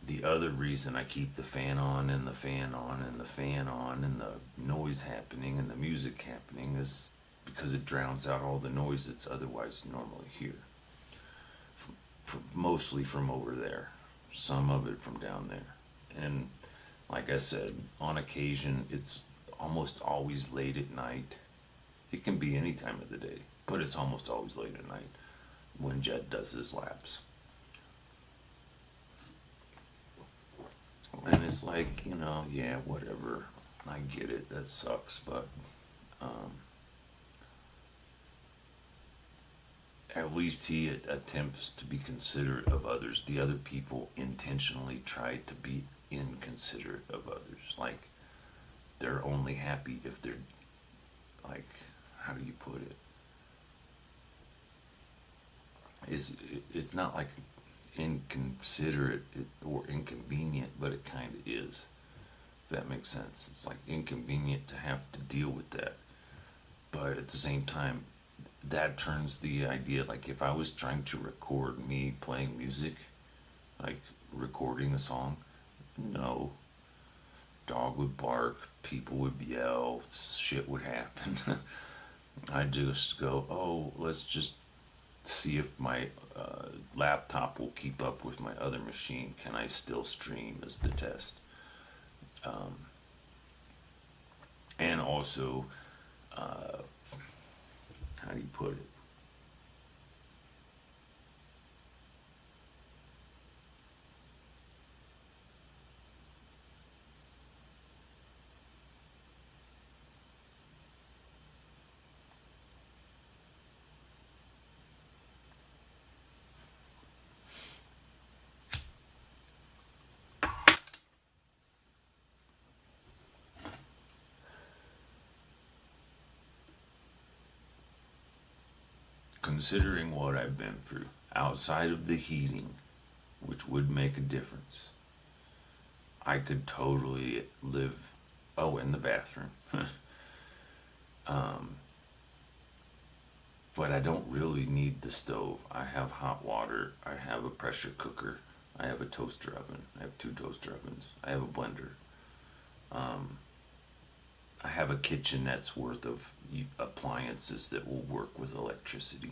the other reason I keep the fan on and the fan on and the fan on and the noise happening and the music happening is because it drowns out all the noise that's otherwise normally here. Mostly from over there, some of it from down there. And like I said, on occasion, it's almost always late at night. It can be any time of the day, but it's almost always late at night when Jed does his laps. And it's like, yeah, whatever. I get it. That sucks, but at least he attempts to be considerate of others. The other people intentionally try to be inconsiderate of others. Like, they're only happy if they're, like, how do you put it? It's not like inconsiderate or inconvenient, but it kind of is. If that makes sense. It's like inconvenient to have to deal with that. But at the same time, that turns the idea, like if I was trying to record me playing music, like recording a song, no. Dog would bark, people would yell, shit would happen. I'd just go, oh, let's just see if my laptop will keep up with my other machine. Can I still stream as the test? And also, how do you put it? Considering what I've been through, outside of the heating, which would make a difference, I could totally live, in the bathroom. But I don't really need the stove. I have hot water, I have a pressure cooker, I have a toaster oven, I have 2 toaster ovens, I have a blender. I have a kitchenette's worth of appliances that will work with electricity.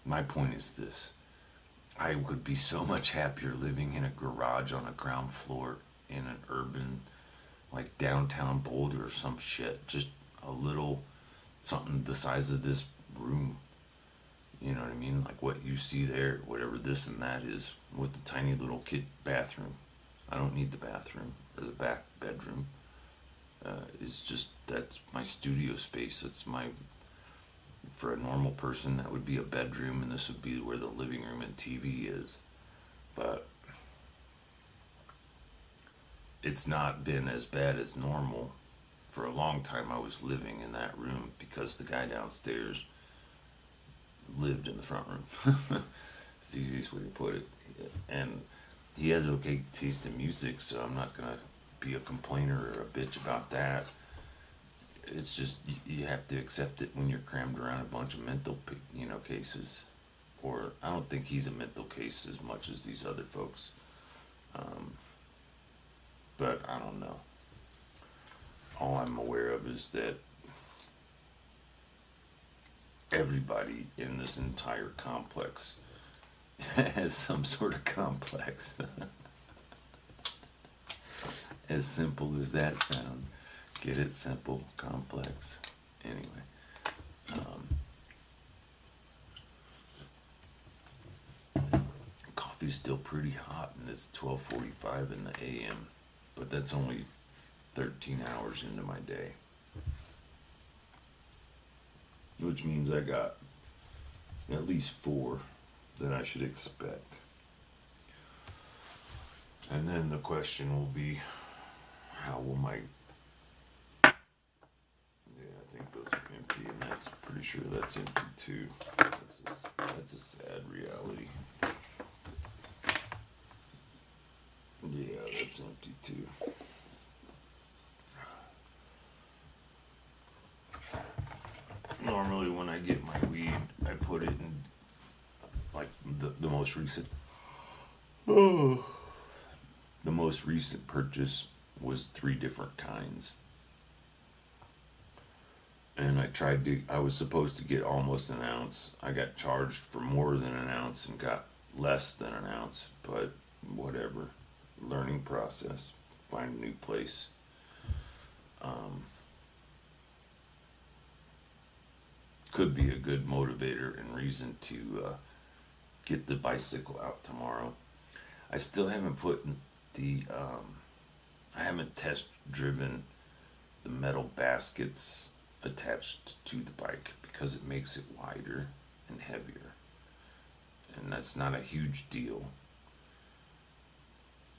My point is this. I would be so much happier living in a garage on a ground floor in an urban, like downtown Boulder or some shit. Just a little something the size of this room. You know what I mean? Like what you see there, whatever this and that is, with the tiny little bathroom. I don't need the bathroom or the back bedroom. It's just, that's my studio space. That's my, for a normal person, that would be a bedroom, and this would be where the living room and TV is. But it's not been as bad as normal. For a long time, I was living in that room because the guy downstairs lived in the front room. It's the easiest way to put it. And he has okay taste in music, so I'm not gonna be a complainer or a bitch about that. It's just you have to accept it when you're crammed around a bunch of mental, cases. Or I don't think he's a mental case as much as these other folks. But I don't know. All I'm aware of is that everybody in this entire complex has some sort of complex. As simple as that sounds. Get it? Simple, complex. Anyway. Coffee's still pretty hot, and it's 12:45 in the a.m., but that's only 13 hours into my day. Which means I got at least 4 that I should expect. And then the question will be, how will my... Yeah, I think those are empty, and that's pretty sure that's empty too. That's a sad reality. Yeah, that's empty too. Normally when I get my weed, I put it in, like, the most recent... The most recent purchase was 3 different kinds. And I was supposed to get almost an ounce. I got charged for more than an ounce and got less than an ounce, but whatever. Learning process. Find a new place. Could be a good motivator and reason to get the bicycle out tomorrow. I still haven't put I haven't test driven the metal baskets attached to the bike because it makes it wider and heavier. And that's not a huge deal.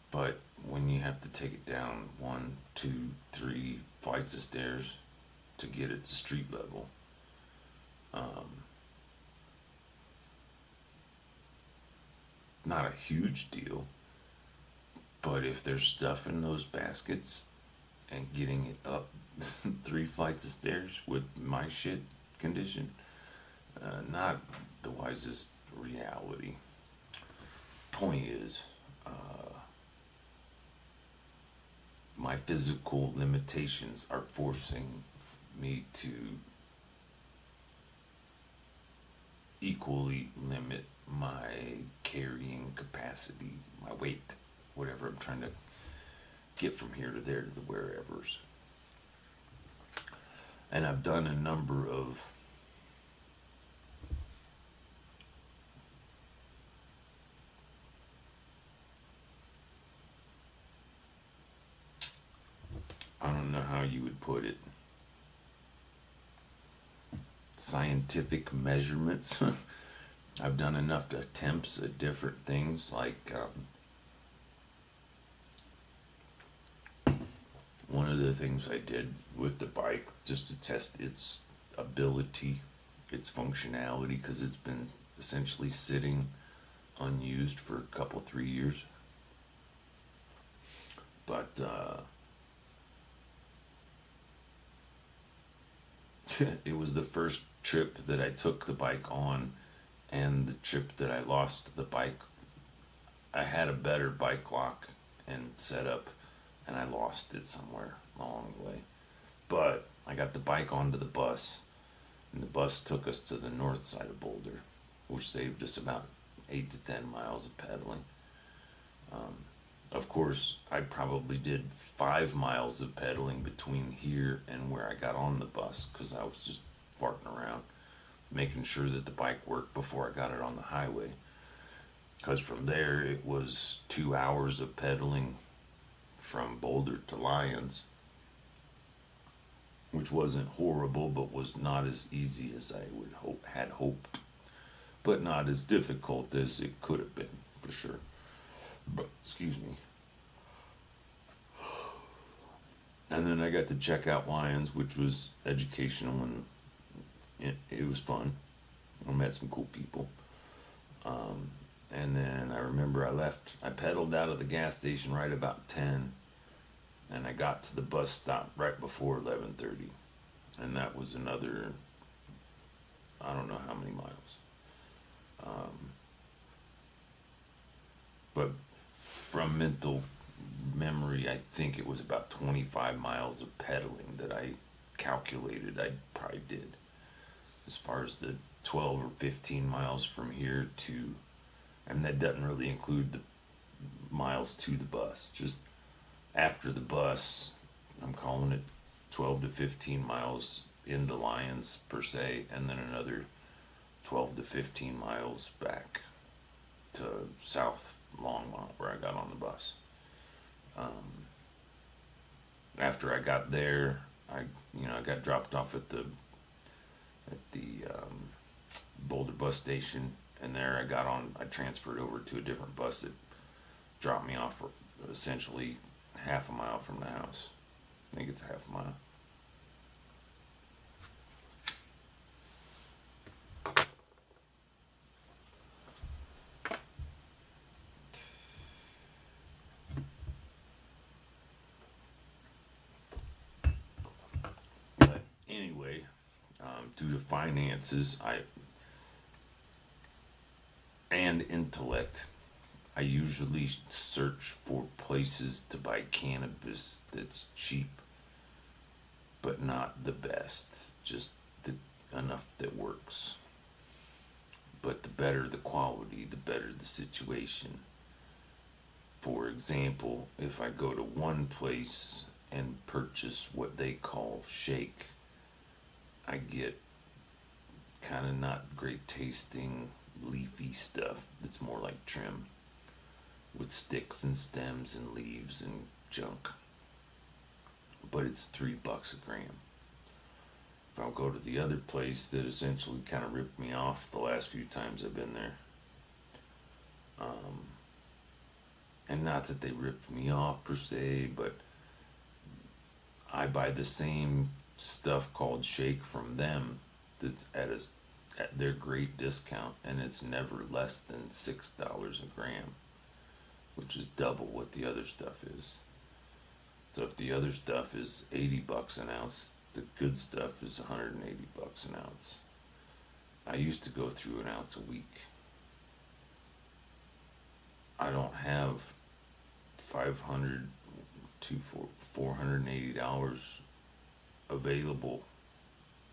But when you have to take it down 1, 2, 3 flights of stairs to get it to street level, not a huge deal. But if there's stuff in those baskets and getting it up 3 flights of stairs with my shit condition, not the wisest reality. Point is, my physical limitations are forcing me to equally limit my carrying capacity, my weight, whatever I'm trying to get from here to there to the wherevers. And I've done a number of I don't know how you would put it, scientific measurements. I've done enough attempts at different things, like one of the things I did with the bike just to test its ability, its functionality, because it's been essentially sitting unused for a couple, 3 years. But it was the first trip that I took the bike on, and the trip that I lost the bike. I had a better bike lock and setup, and I lost it somewhere along the way. But I got the bike onto the bus, and the bus took us to the north side of Boulder, which saved us about 8 to 10 miles of pedaling. Of course, I probably did 5 miles of pedaling between here and where I got on the bus, because I was just farting around, making sure that the bike worked before I got it on the highway. Because from there, it was 2 hours of pedaling from Boulder to Lyons, which wasn't horrible, but was not as easy as I had hoped, but not as difficult as it could have been, for sure. But, excuse me. And then I got to check out Lyons, which was educational, and it was fun. I met some cool people. And then I remember I pedaled out of the gas station right about 10, and I got to the bus stop right before 11:30. And that was another, I don't know how many miles. But from mental memory, I think it was about 25 miles of pedaling that I calculated I probably did. as far as the 12 or 15 miles from here to, and that doesn't really include the miles to the bus, just after the bus, I'm calling it 12 to 15 miles into Lyons per se, and then another 12 to 15 miles back to South Longmont where I got on the bus. After I got there, I got dropped off at the Boulder bus station, and there I transferred over to a different bus that dropped me off essentially half a mile from the house. I think it's a half a mile. But anyway, due to finances, and intellect, I usually search for places to buy cannabis that's cheap, but not the best, just enough that works. But the better the quality, the better the situation. For example, if I go to one place and purchase what they call shake, I get kind of not great tasting leafy stuff that's more like trim, with sticks and stems and leaves and junk. But it's $3 a gram. If I'll go to the other place that essentially kind of ripped me off the last few times I've been there, and not that they ripped me off per se, but I buy the same stuff called shake from them that's at their great discount, and it's never less than $6 a gram, which is double what the other stuff is. So if the other stuff is $80 an ounce, the good stuff is $180 an ounce. I used to go through an ounce a week. I don't have $500 to $480 available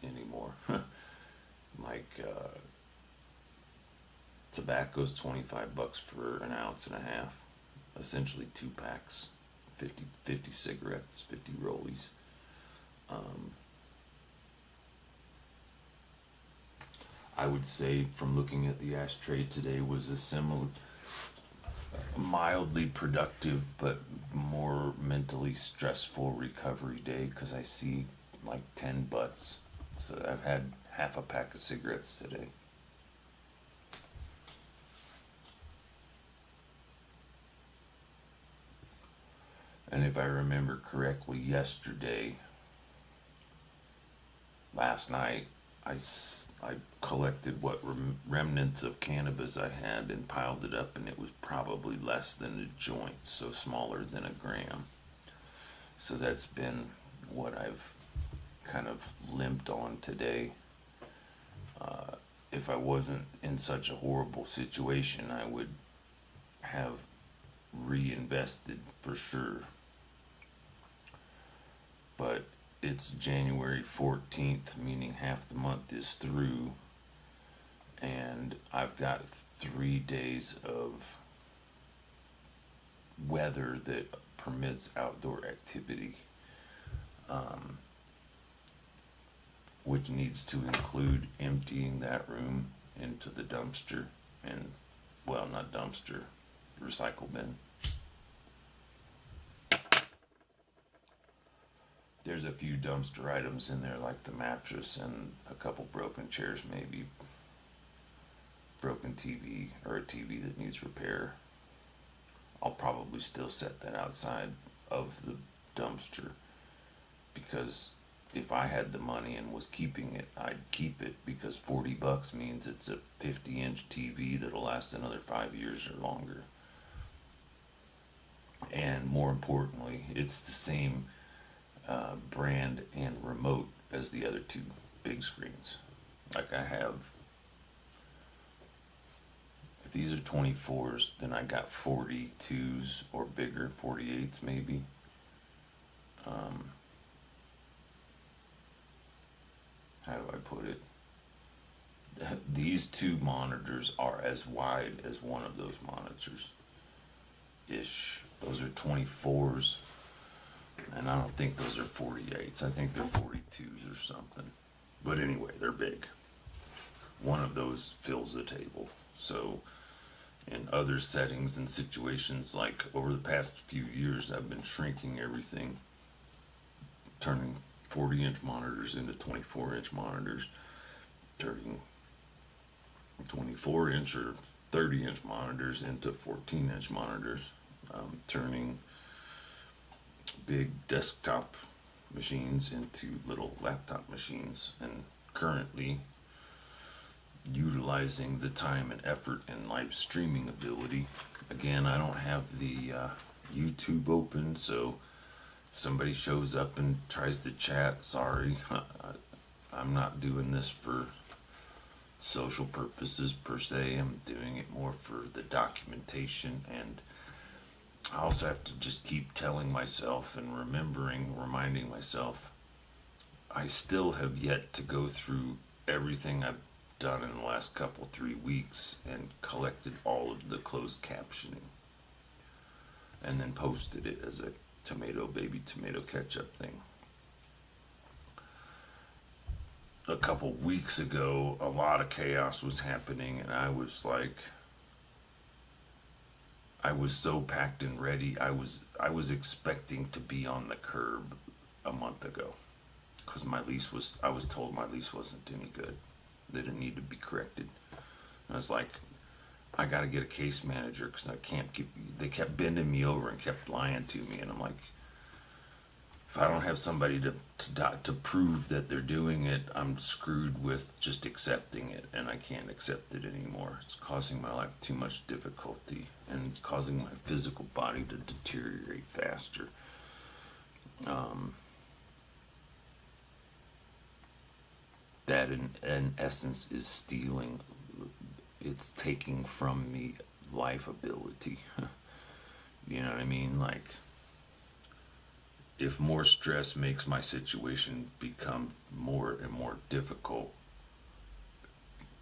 anymore. Like tobacco's $25 for an ounce and a half, essentially 2 packs, 50 cigarettes, 50 rollies. I would say, from looking at the ashtray today, was a similar, mildly productive but more mentally stressful recovery day, because I see like 10 butts. So I've had half a pack of cigarettes today. And if I remember correctly, last night, I collected what remnants of cannabis I had and piled it up, and it was probably less than a joint, so smaller than a gram. So that's been what I've kind of limped on today. If I wasn't in such a horrible situation, I would have reinvested for sure. But it's January 14th, meaning half the month is through, and I've got 3 days of weather that permits outdoor activity, which needs to include emptying that room into the dumpster, and, well, not dumpster, recycle bin. There's a few dumpster items in there, like the mattress and a couple broken chairs, maybe broken TV, or a TV that needs repair. I'll probably still set that outside of the dumpster, because if I had the money and was keeping it, I'd keep it, because $40 means it's a 50-inch TV that'll last another 5 years or longer. And more importantly, it's the same brand and remote as the other 2 big screens. Like I have, if these are 24s, then I got 42s or bigger, 48s maybe. How do I put it? these two monitors are as wide as one of those monitors ish. Those are 24s, and I don't think those are 48s. I think they're 42s or something. But anyway, they're big. One of those fills the table. So in other settings and situations, like over the past few years, I've been shrinking everything, turning 40-inch monitors into 24-inch monitors, turning 24-inch or 30-inch monitors into 14-inch monitors, turning big desktop machines into little laptop machines, and currently utilizing the time and effort and live streaming ability. Again, I don't have the YouTube open, so if somebody shows up and tries to chat, sorry. I'm not doing this for social purposes per se. I'm doing it more for the documentation, and I also have to just keep telling myself and reminding myself, I still have yet to go through everything I've done in the last 3 weeks and collected all of the closed captioning and then posted it as a baby tomato ketchup thing. A couple weeks ago, a lot of chaos was happening, and I was so packed and ready. I was expecting to be on the curb a month ago, because I was told my lease wasn't any good. That it needed to be corrected. And I was like, I got to get a case manager, because they kept bending me over and kept lying to me, and I'm like, if I don't have somebody to prove that they're doing it, I'm screwed with just accepting it, and I can't accept it anymore. It's causing my life too much difficulty, and it's causing my physical body to deteriorate faster. That in essence is stealing. It's taking from me life ability. You know what I mean? Like, if more stress makes my situation become more and more difficult,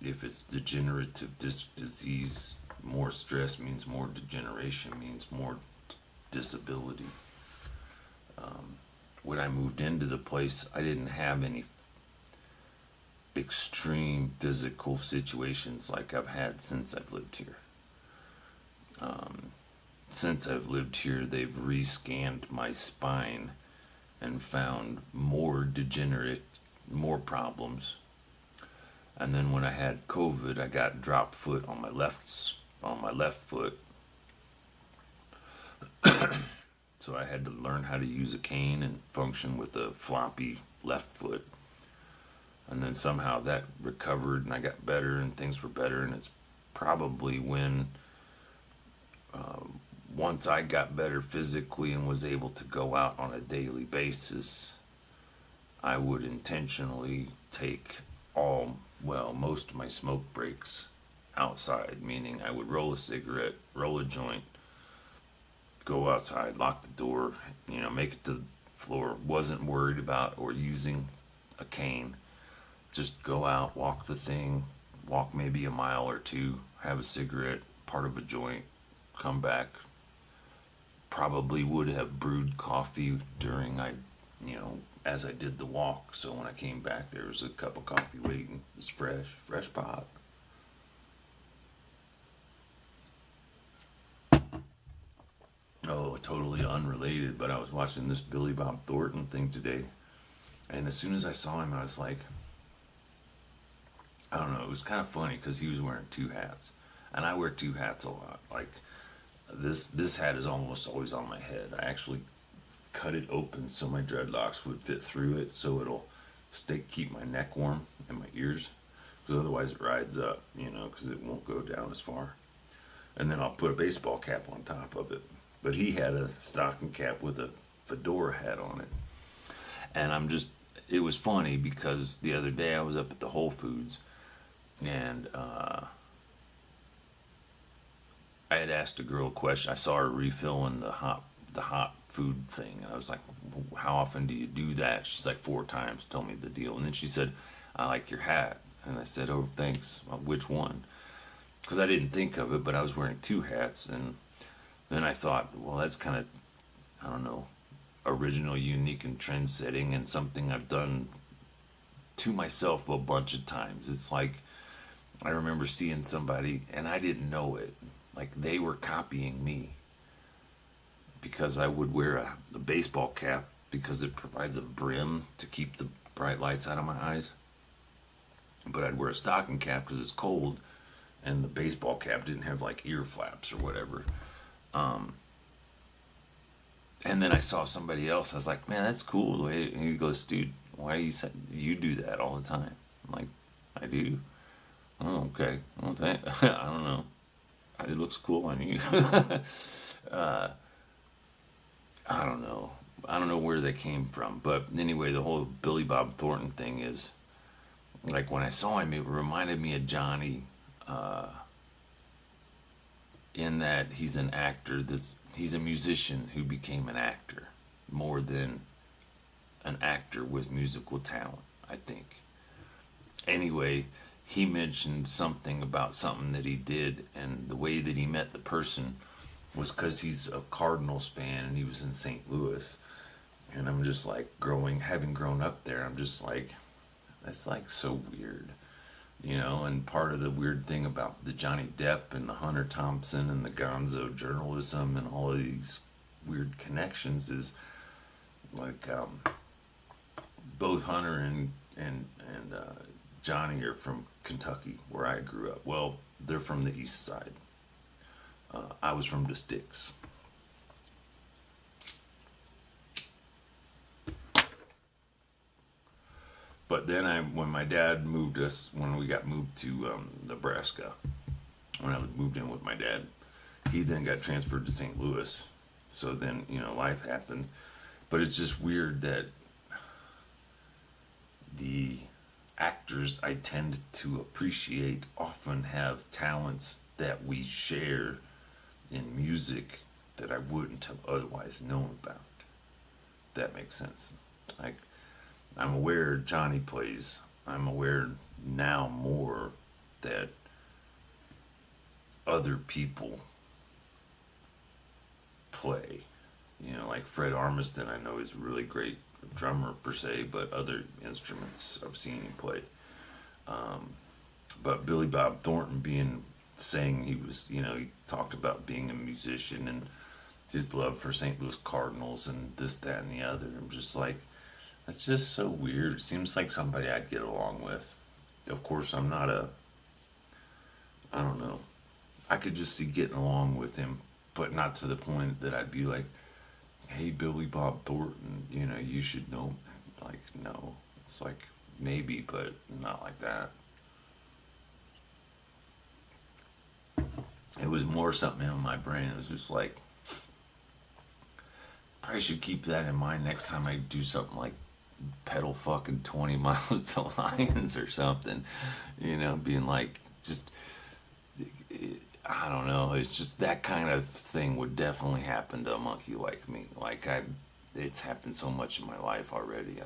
if it's degenerative disc disease, more stress means more degeneration, means more disability. When I moved into the place, I didn't have any extreme physical situations like I've had since I've lived here. Since I've lived here, they've re-scanned my spine and found more problems. And then when I had COVID, I got drop foot on my left foot. So I had to learn how to use a cane and function with a floppy left foot. And then somehow that recovered, and I got better, and things were better. And it's probably when once I got better physically and was able to go out on a daily basis, I would intentionally take most of my smoke breaks outside, meaning I would roll a cigarette, roll a joint, go outside, lock the door, make it to the floor. Wasn't worried about or using a cane. Just go out, walk the thing, walk maybe a mile or two, have a cigarette, part of a joint, come back. Probably would have brewed coffee as I did the walk. So when I came back, there was a cup of coffee waiting. It's fresh pot. Oh, totally unrelated, but I was watching this Billy Bob Thornton thing today, and as soon as I saw him, I was like, I don't know, it was kind of funny because he was wearing two hats, and I wear two hats a lot. Like, this hat is almost always on my head. I actually cut it open so my dreadlocks would fit through it, so it'll keep my neck warm and my ears, because otherwise it rides up, because it won't go down as far. And then I'll put a baseball cap on top of it. But he had a stocking cap with a fedora hat on it. And it was funny because the other day I was up at the Whole Foods, and I had asked a girl a question. I saw her refilling the hot food thing, and I was like, how often do you do that? She's like, 4 times. Told me the deal. And then she said, I like your hat. And I said, oh, thanks. Well, which one? Because I didn't think of it, but I was wearing 2 hats. And then I thought, well, that's kind of, I don't know, original, unique, and trend setting, and something I've done to myself a bunch of times. It's like, I remember seeing somebody, and I didn't know it. Like, they were copying me. Because I would wear a baseball cap because it provides a brim to keep the bright lights out of my eyes. But I'd wear a stocking cap because it's cold, and the baseball cap didn't have like ear flaps or whatever. And then I saw somebody else. I was like, man, that's cool. And he goes, dude, why do you do that all the time? I'm like, I do. Oh, okay. Well, I don't know. It looks cool on you. I don't know. I don't know where they came from. But anyway, the whole Billy Bob Thornton thing is, like, when I saw him, it reminded me of Johnny, in that he's an actor. He's a musician who became an actor more than an actor with musical talent, I think. Anyway, he mentioned something about something that he did, and the way that he met the person was because he's a Cardinals fan and he was in St. Louis. And I'm just like, having grown up there, I'm just like, that's like so weird, you know. And part of the weird thing about the Johnny Depp and the Hunter Thompson and the Gonzo journalism and all of these weird connections is like, both Hunter and Johnny are from Kentucky, where I grew up. Well, they're from the east side. I was from the sticks. But then when my dad moved us, when we got moved to Nebraska, when I moved in with my dad, he then got transferred to St. Louis. So then, you know, life happened. But it's just weird that the actors I tend to appreciate often have talents that we share in music that I wouldn't have otherwise known about. That makes sense. Like, I'm aware Johnny plays. I'm aware now more that other people play. You know, like Fred Armisen, I know is a really great drummer per se, but other instruments I've seen him play. But Billy Bob Thornton saying he was, you know, he talked about being a musician and his love for St. Louis Cardinals and this, that, and the other. I'm just like, that's just so weird. It seems like somebody I'd get along with. Of course, I'm not I don't know. I could just see getting along with him, but not to the point that I'd be like, hey, Billy Bob Thornton, you know, you should know. Like, no. It's like, maybe, but not like that. It was more something in my brain. It was just like, probably should keep that in mind next time I do something like pedal fucking 20 miles to Lions or something. You know, being like, just, I don't know. It's just that kind of thing would definitely happen to a monkey like me. Like, it's happened so much in my life already.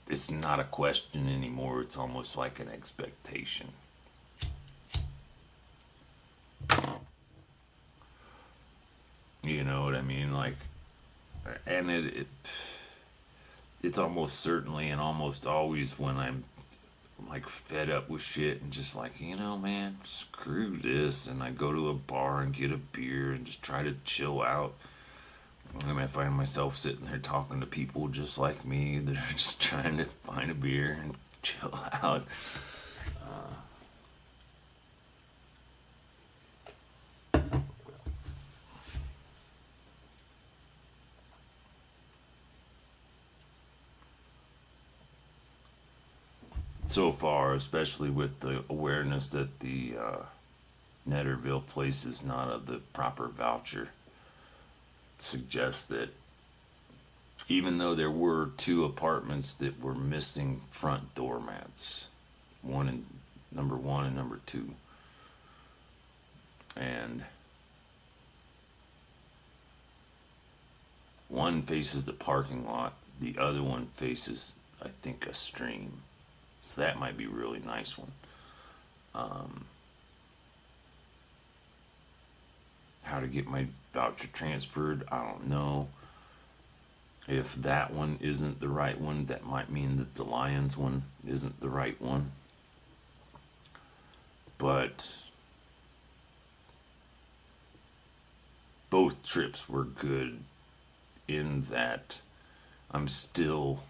It's not a question anymore. It's almost like an expectation. You know what I mean? Like, and it's almost certainly and almost always when I'm like fed up with shit and just like, you know, man, screw this, and I go to a bar and get a beer and just try to chill out, and I find myself sitting there talking to people just like me that are just trying to find a beer and chill out. So far, especially with the awareness that the Netterville place is not of the proper voucher, suggests that even though there were 2 apartments that were missing front doormats, number one and number 2, and one faces the parking lot, the other one faces, I think, a stream. So that might be a really nice one. How to get my voucher transferred, I don't know. If that one isn't the right one, that might mean that the Lions one isn't the right one. But both trips were good in that I'm still,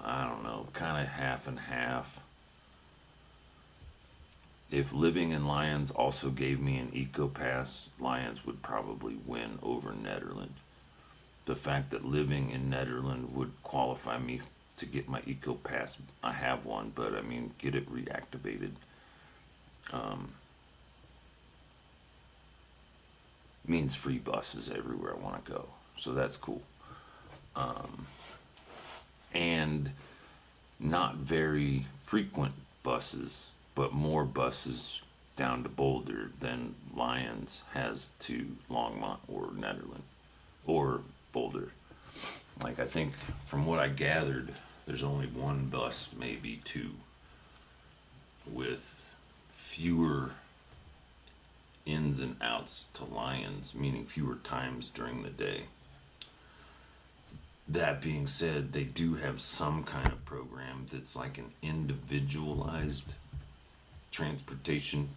I don't know, kind of half and half. If living in Lions also gave me an eco pass, Lions would probably win over Nederland. The fact that living in Nederland would qualify me to get my eco pass, I have one, but I mean, get it reactivated. Means free buses everywhere I want to go, so that's cool. And not very frequent buses, but more buses down to Boulder than Lions has to Longmont or Nederland or Boulder. Like, I think from what I gathered, there's only one bus, maybe two, with fewer ins and outs to Lions, meaning fewer times during the day. That being said, they do have some kind of program that's like an individualized transportation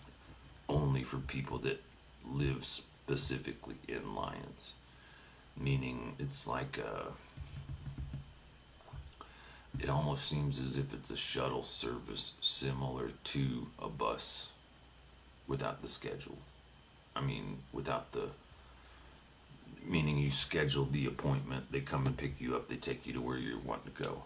only for people that live specifically in Lions. Meaning it's like it almost seems as if it's a shuttle service similar to a bus without the schedule. I mean, without the, meaning you schedule the appointment, they come and pick you up, they take you to where you want to go.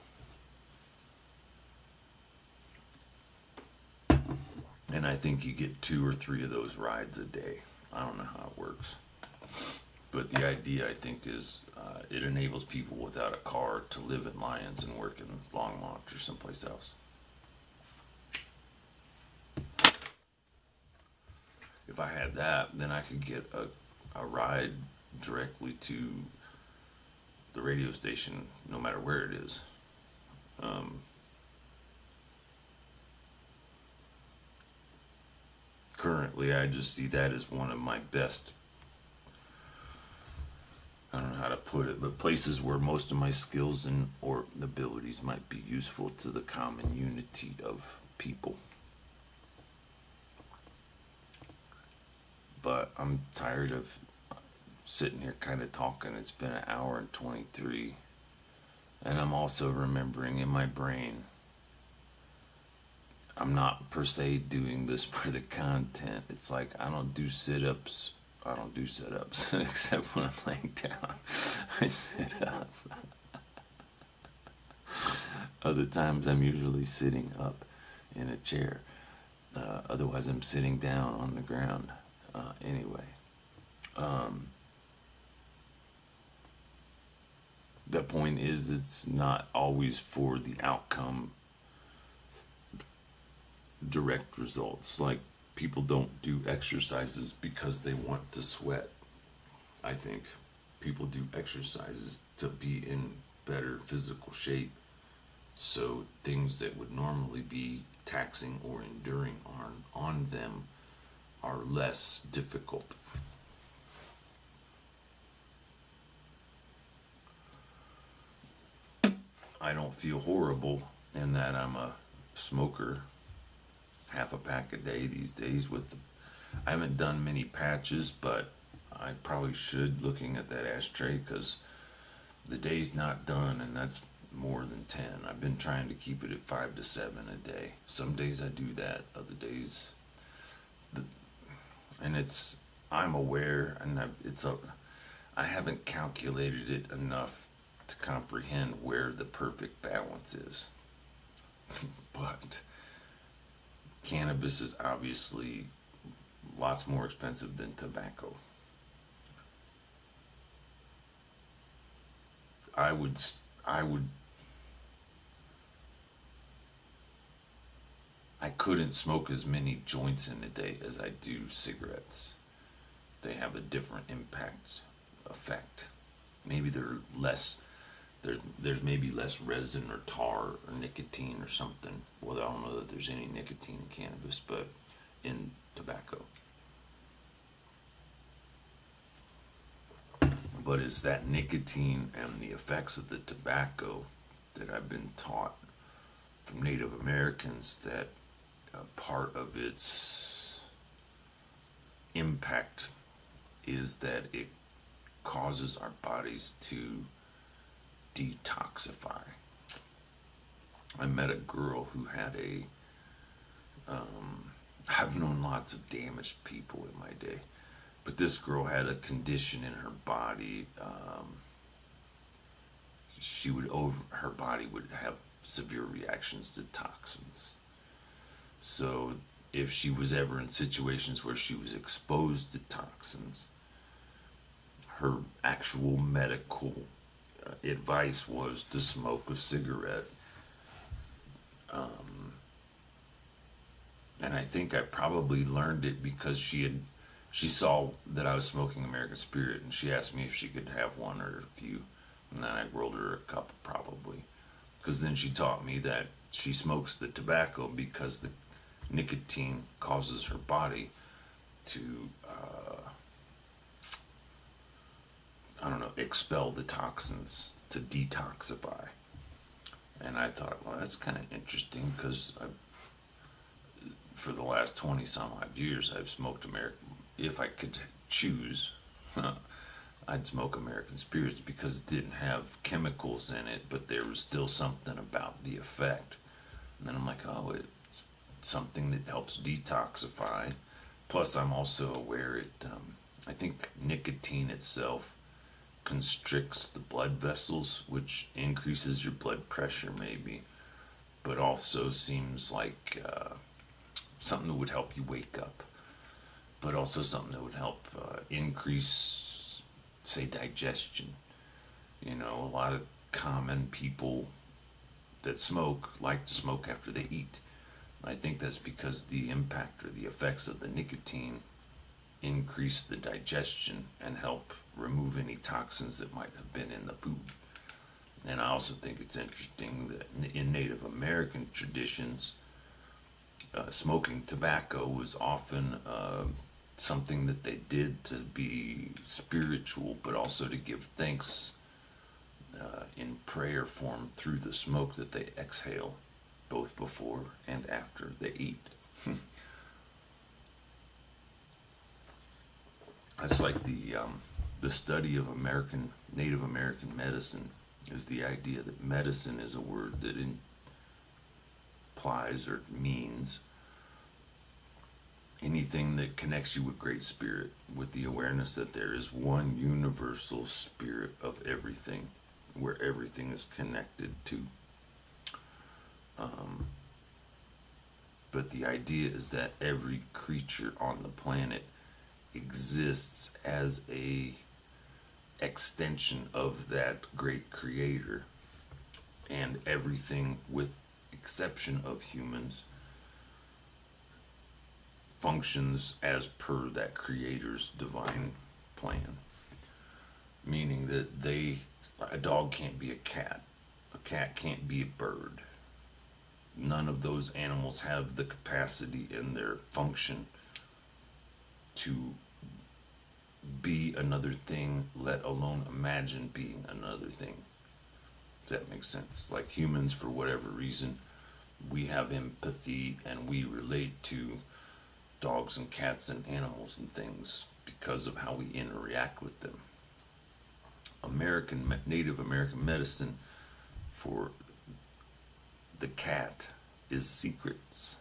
And I think you get 2 or 3 of those rides a day. I don't know how it works. But the idea, I think, is it enables people without a car to live in Lions and work in Longmont or someplace else. If I had that, then I could get a ride directly to the radio station, no matter where it is. Currently, I just see that as one of my best, I don't know how to put it, but places where most of my skills and or abilities might be useful to the common unity of people. But I'm tired of sitting here kind of talking. It's been 1 hour and 23. And I'm also remembering in my brain, I'm not per se doing this for the content. It's like I don't do sit-ups. I don't do sit-ups except when I'm laying down. I sit up. Other times I'm usually sitting up in a chair. Otherwise I'm sitting down on the ground. Anyway. The point is, it's not always for the outcome direct results. Like, people don't do exercises because they want to sweat. I think people do exercises to be in better physical shape, so things that would normally be taxing or enduring on them are less difficult. I don't feel horrible in that I'm a smoker, half a pack a day these days. I haven't done many patches, but I probably should, looking at that ashtray, because the day's not done, and that's more than 10. I've been trying to keep it at 5 to 7 a day. Some days I do that, other days, I'm aware, and I haven't calculated it enough to comprehend where the perfect balance is. But cannabis is obviously lots more expensive than tobacco. I couldn't smoke as many joints in a day as I do cigarettes. They have a different effect. Maybe they're less there's maybe less resin or tar or nicotine or something. Well, I don't know that there's any nicotine in cannabis, but in tobacco. But it's that nicotine and the effects of the tobacco that I've been taught from Native Americans that part of its impact is that it causes our bodies to detoxify. I met a girl who had I've known lots of damaged people in my day, but this girl had a condition in her body. Her body would have severe reactions to toxins. So if she was ever in situations where she was exposed to toxins, her actual medical advice was to smoke a cigarette. And I think I probably learned it because she saw that I was smoking American Spirit, and she asked me if she could have one or a few, and then I rolled her a couple probably, because then she taught me that she smokes the tobacco because the nicotine causes her body to expel the toxins, to detoxify. And I thought, well, that's kind of interesting, because for the last 20 some odd years I've smoked American. If I could choose, I'd smoke American Spirits because it didn't have chemicals in it, but there was still something about the effect. And then I'm like, oh, it's something that helps detoxify. Plus, I'm also aware I think nicotine itself constricts the blood vessels, which increases your blood pressure maybe, but also seems like something that would help you wake up, but also something that would help increase, say, digestion. You know, a lot of common people that smoke like to smoke after they eat. I think that's because the impact or the effects of the nicotine increase the digestion and help remove any toxins that might have been in the food. And I also think it's interesting that in Native American traditions, smoking tobacco was often something that they did to be spiritual, but also to give thanks in prayer form through the smoke that they exhale, both before and after they eat. That's like the study of Native American medicine is the idea that medicine is a word that implies or means anything that connects you with Great Spirit, with the awareness that there is one universal spirit of everything, where everything is connected to. But the idea is that every creature on the planet exists as a extension of that great creator, and everything, with exception of humans, functions as per that creator's divine plan. Meaning that a dog can't be a cat can't be a bird. None of those animals have the capacity in their function to be another thing, let alone imagine being another thing. Does that make sense? Like humans, for whatever reason, we have empathy and we relate to dogs and cats and animals and things because of how we interact with them. Native American medicine for the cat is secrets,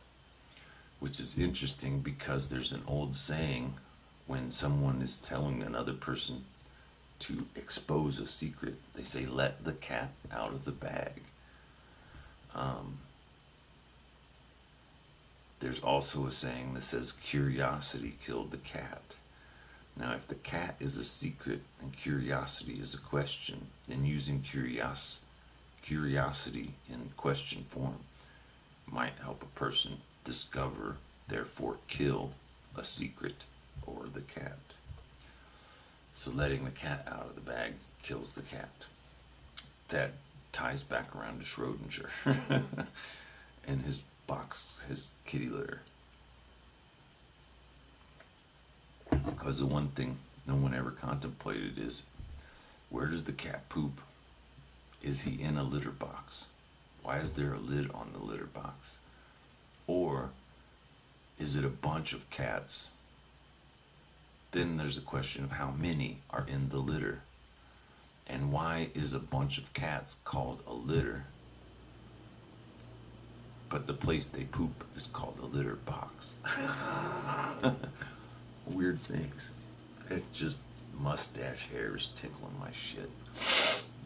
which is interesting because there's an old saying when someone is telling another person to expose a secret, they say, let the cat out of the bag. There's also a saying that says curiosity killed the cat. Now, if the cat is a secret and curiosity is a question, then using curiosity in question form might help a person discover, therefore kill, a secret or the cat. So letting the cat out of the bag kills the cat. that ties back around to Schrodinger and his box, his kitty litter. Because the one thing no one ever contemplated is, where does the cat poop? Is he in a litter box? Why is there a lid on the litter box? Or is it a bunch of cats? Then there's a question of how many are in the litter. And why is a bunch of cats called a litter, but the place they poop is called a litter box? Weird things. It just, mustache hairs tickling my shit.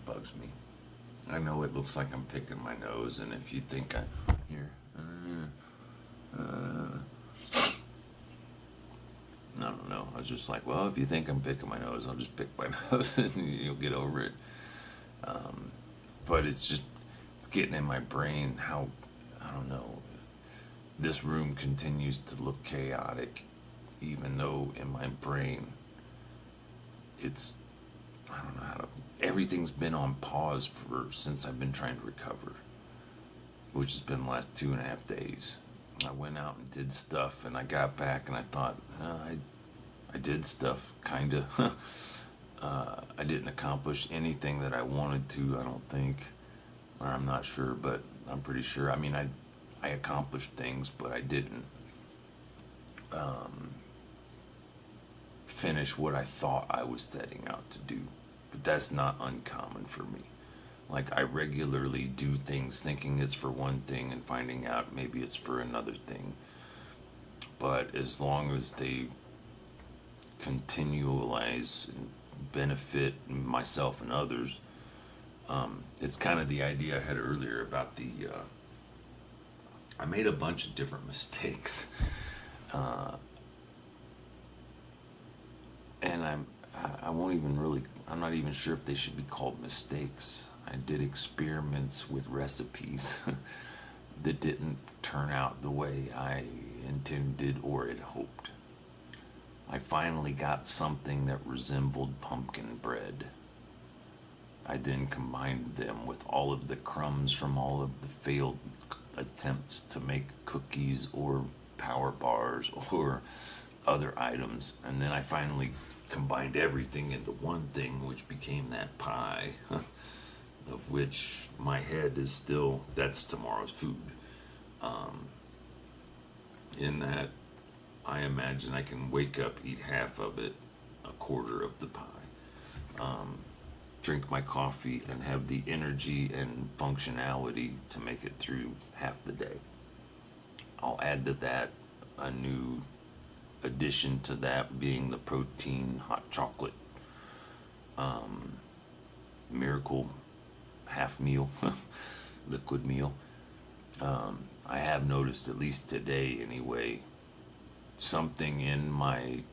Bugs me. I know it looks like I'm picking my nose, and if you think I don't know. I was just like, well, if you think I'm picking my nose, I'll just pick my nose and you'll get over it. But it's getting in my brain how, I don't know, this room continues to look chaotic, even though in my brain, I don't know how to, everything's been on pause since I've been trying to recover, which has been the last 2.5 days. I went out and did stuff, and I got back and I thought, I did stuff, kinda. I didn't accomplish anything that I wanted to, I don't think, or I'm not sure, but I'm pretty sure. I mean, I accomplished things, but I didn't finish what I thought I was setting out to do. But that's not uncommon for me. Like, I regularly do things thinking it's for one thing and finding out maybe it's for another thing. But as long as they continualize and benefit myself and others, it's kind of the idea I had earlier about I made a bunch of different mistakes. And I'm not even sure if they should be called mistakes. I did experiments with recipes that didn't turn out the way I intended or had hoped. I finally got something that resembled pumpkin bread. I then combined them with all of the crumbs from all of the failed attempts to make cookies or power bars or other items, and then I finally combined everything into one thing, which became that pie, of which my head is still, that's tomorrow's food. In that, I imagine I can wake up, eat half of it, a quarter of the pie, drink my coffee, and have the energy and functionality to make it through half the day. I'll add to that a new addition to that being the protein hot chocolate miracle half meal, liquid meal. I have noticed, at least today anyway, something in my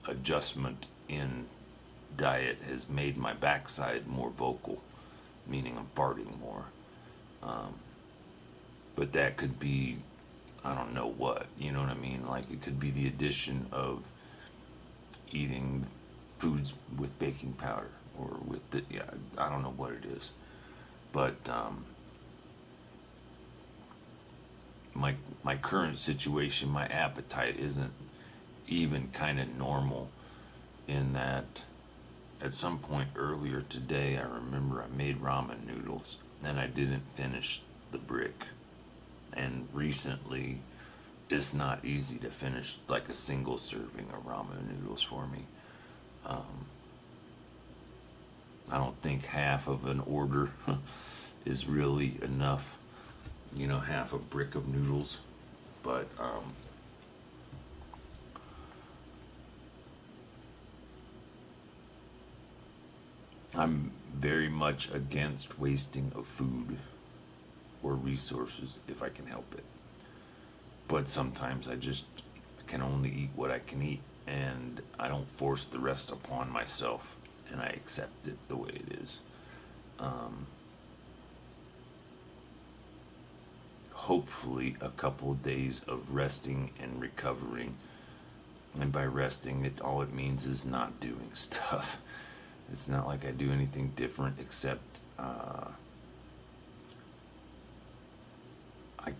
adjustment in diet has made my backside more vocal, meaning I'm farting more. But that could be, I don't know what, you know what I mean? Like, it could be the addition of eating foods with baking powder, or with I don't know what it is. But my current situation, my appetite isn't even kind of normal, in that at some point earlier today, I remember I made ramen noodles and I didn't finish the brick. And recently, it's not easy to finish like a single serving of ramen noodles for me. I don't think half of an order is really enough, half a brick of noodles. But I'm very much against wasting of food or resources if I can help it. But sometimes I can only eat what I can eat, and I don't force the rest upon myself, and I accept it the way it is. Hopefully a couple of days of resting and recovering, and by resting, all it means is not doing stuff. It's not like I do anything different except I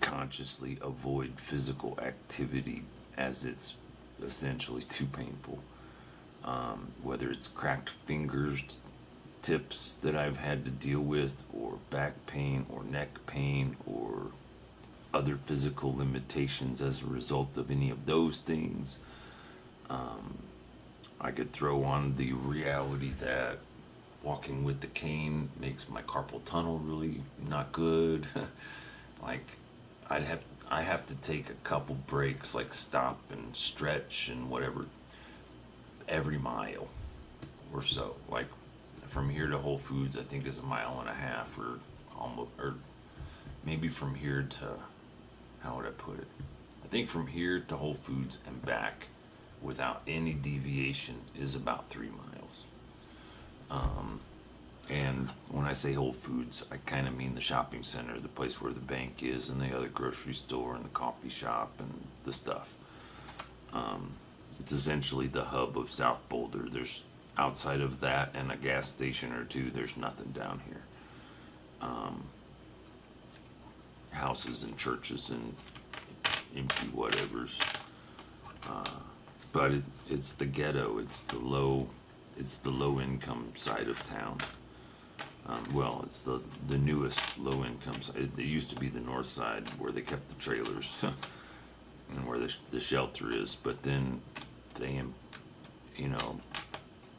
consciously avoid physical activity as it's essentially too painful. Whether it's cracked fingers, tips that I've had to deal with, or back pain, or neck pain, or other physical limitations as a result of any of those things. I could throw on the reality that walking with the cane makes my carpal tunnel really not good. Like, I have to take a couple breaks, like stop and stretch and whatever, every mile or so. Like from here to Whole Foods, I think is a mile and a half, or almost, or maybe from here to, how would I put it? I think from here to Whole Foods and back, without any deviation, is about 3 miles. And when I say Whole Foods, I kind of mean the shopping center, the place where the bank is, and the other grocery store, and the coffee shop, and the stuff. It's essentially the hub of South Boulder. There's, outside of that and a gas station or two, there's nothing down here. Houses and churches and empty whatevers. But it's the ghetto. It's the low income side of town. Well, it's the newest low income side. It used to be the north side where they kept the trailers and where the shelter is. But then they,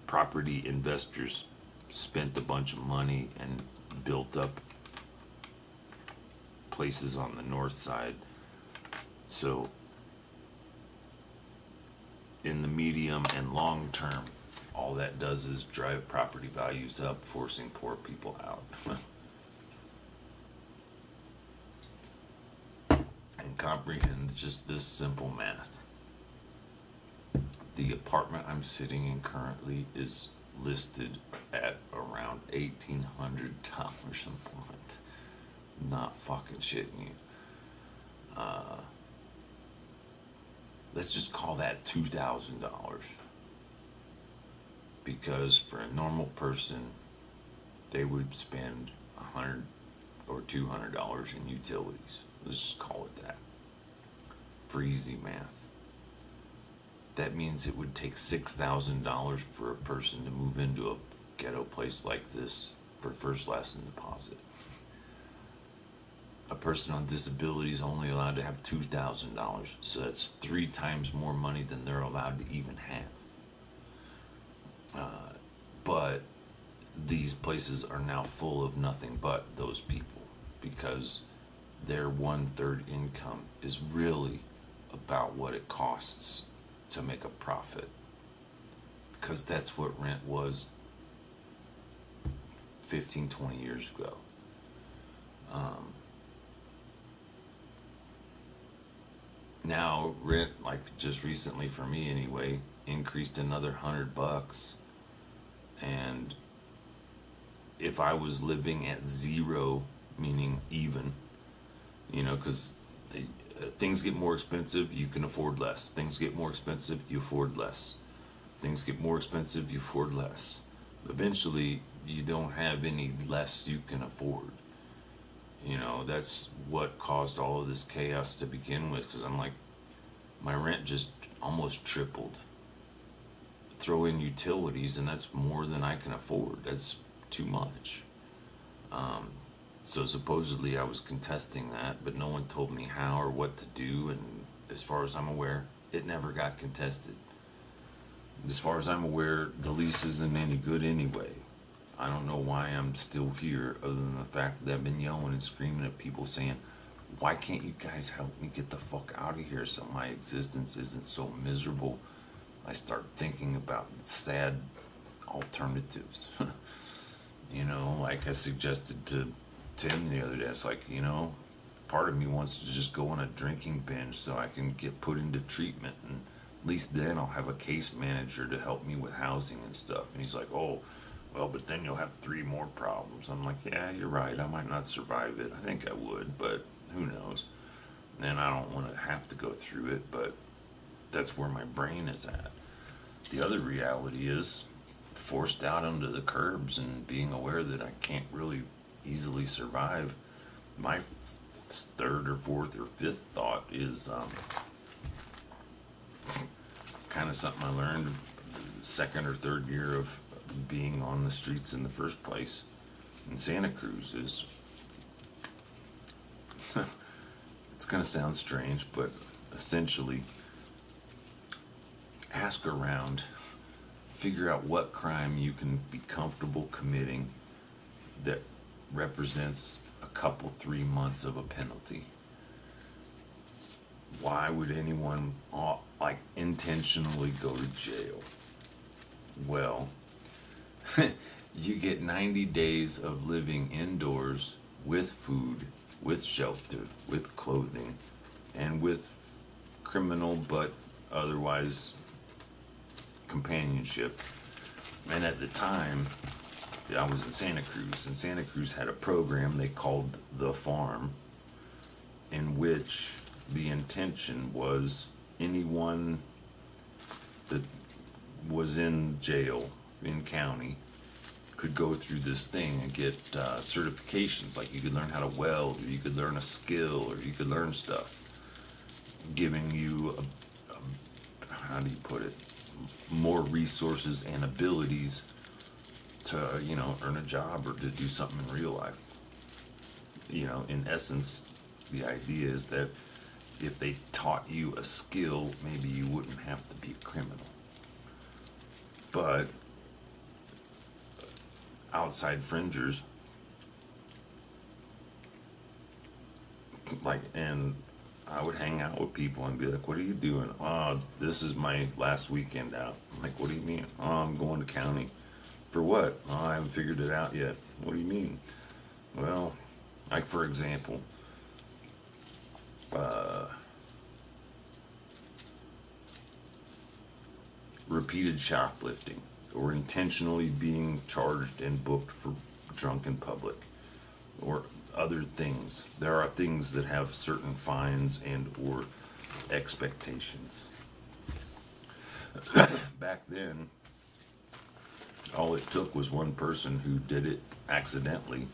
property investors spent a bunch of money and built up places on the north side. So in the medium and long term, all that does is drive property values up, forcing poor people out. And comprehend just this simple math. The apartment I'm sitting in currently is listed at around $1,800 a month. Not fucking shitting you. Let's just call that $2,000. Because for a normal person, they would spend $100 or $200 in utilities. Let's just call it that. For easy math. That means it would take $6,000 for a person to move into a ghetto place like this for first, last, and deposit. A person on disability is only allowed to have $2,000, so that's 3 times more money than they're allowed to even have. But these places are now full of nothing but those people, because their 1/3 income is really about what it costs to make a profit, because that's what rent was 15, 20 years ago. Now rent, like just recently for me anyway, increased another $100. And if I was living at 0, meaning even, because things get more expensive, you can afford less. Things get more expensive, you afford less. Things get more expensive, you afford less. Eventually, you don't have any less you can afford. That's what caused all of this chaos to begin with, because I'm like, my rent just almost tripled. Throw in utilities, and that's more than I can afford. That's too much. So supposedly I was contesting that, but no one told me how or what to do, and as far as I'm aware, it never got contested. As far as I'm aware, the lease isn't any good anyway. I don't know why I'm still here, other than the fact that I've been yelling and screaming at people saying, why can't you guys help me get the fuck out of here so my existence isn't so miserable? I start thinking about sad alternatives. Like I suggested to Tim the other day, it's like, part of me wants to just go on a drinking binge so I can get put into treatment, and at least then I'll have a case manager to help me with housing and stuff. And he's like, oh, well, but then you'll have 3 more problems. I'm like, yeah, you're right, I might not survive it. I think I would, but who knows? And I don't want to have to go through it, but that's where my brain is at. The other reality is forced out onto the curbs and being aware that I can't really easily survive, my third or fourth or fifth thought is kind of something I learned second or third year of being on the streets in the first place in Santa Cruz is it's going to sound strange, but essentially ask around, figure out what crime you can be comfortable committing that represents a couple 3 months of a penalty. Why would anyone like intentionally go to jail? Well, you get 90 days of living indoors with food, with shelter, with clothing, and with criminal but otherwise companionship. And at the time, I was in Santa Cruz, and Santa Cruz had a program they called The Farm, in which the intention was anyone that was in jail in county could go through this thing and get certifications. Like you could learn how to weld, or you could learn a skill, or you could learn stuff, giving you how do you put it, more resources and abilities to, you know, earn a job or to do something in real life. You know, in essence, the idea is that if they taught you a skill, maybe you wouldn't have to be a criminal. But outside fringers, like, and I would hang out with people and be like, what are you doing? Oh, this is my last weekend out. I'm like, what do you mean? Oh, I'm going to county. For what? Oh, I haven't figured it out yet. What do you mean? Well, like for example, repeated shoplifting or intentionally being charged and booked for drunk in public or other things. There are things that have certain fines and or expectations. Back then, all it took was one person who did it accidentally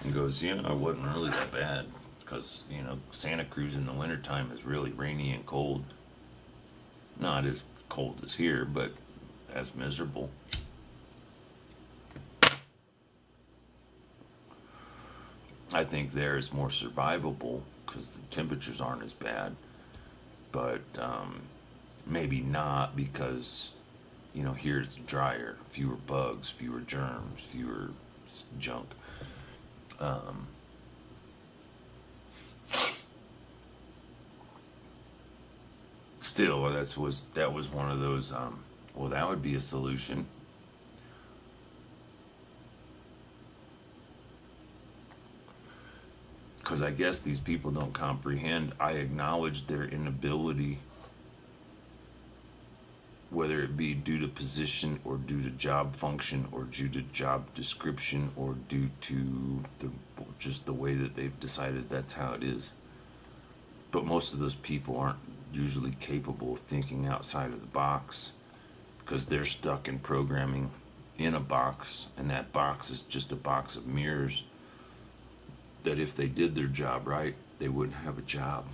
and goes, you know, it wasn't really that bad, because, you know, Santa Cruz in the wintertime is really rainy and cold. Not as cold as here, but as miserable. I think there is more survivable because the temperatures aren't as bad, but maybe not, because, you know, here it's drier, fewer bugs, fewer germs, fewer junk. Still, that was one of those. Well, that would be a solution. Because I guess these people don't comprehend. I acknowledge their inability, whether it be due to position or due to job function or due to job description or due to just the way that they've decided that's how it is. But most of those people aren't usually capable of thinking outside of the box, because they're stuck in programming in a box, and that box is just a box of mirrors that if they did their job right, they wouldn't have a job.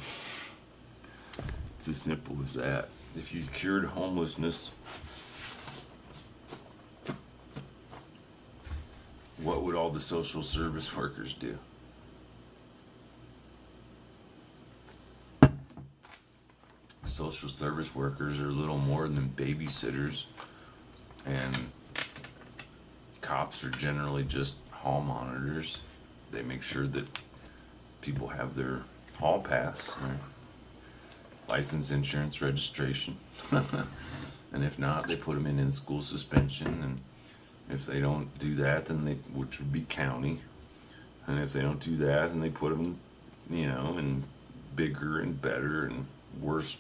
It's as simple as that. If you cured homelessness, what would all the social service workers do? Social service workers are little more than babysitters, and cops are generally just hall monitors. They make sure that people have their hall pass, right? License, insurance, registration. And if not, they put them in school suspension. And if they don't do that, then which would be county. And if they don't do that, then they put them, you know, in bigger and better and worse.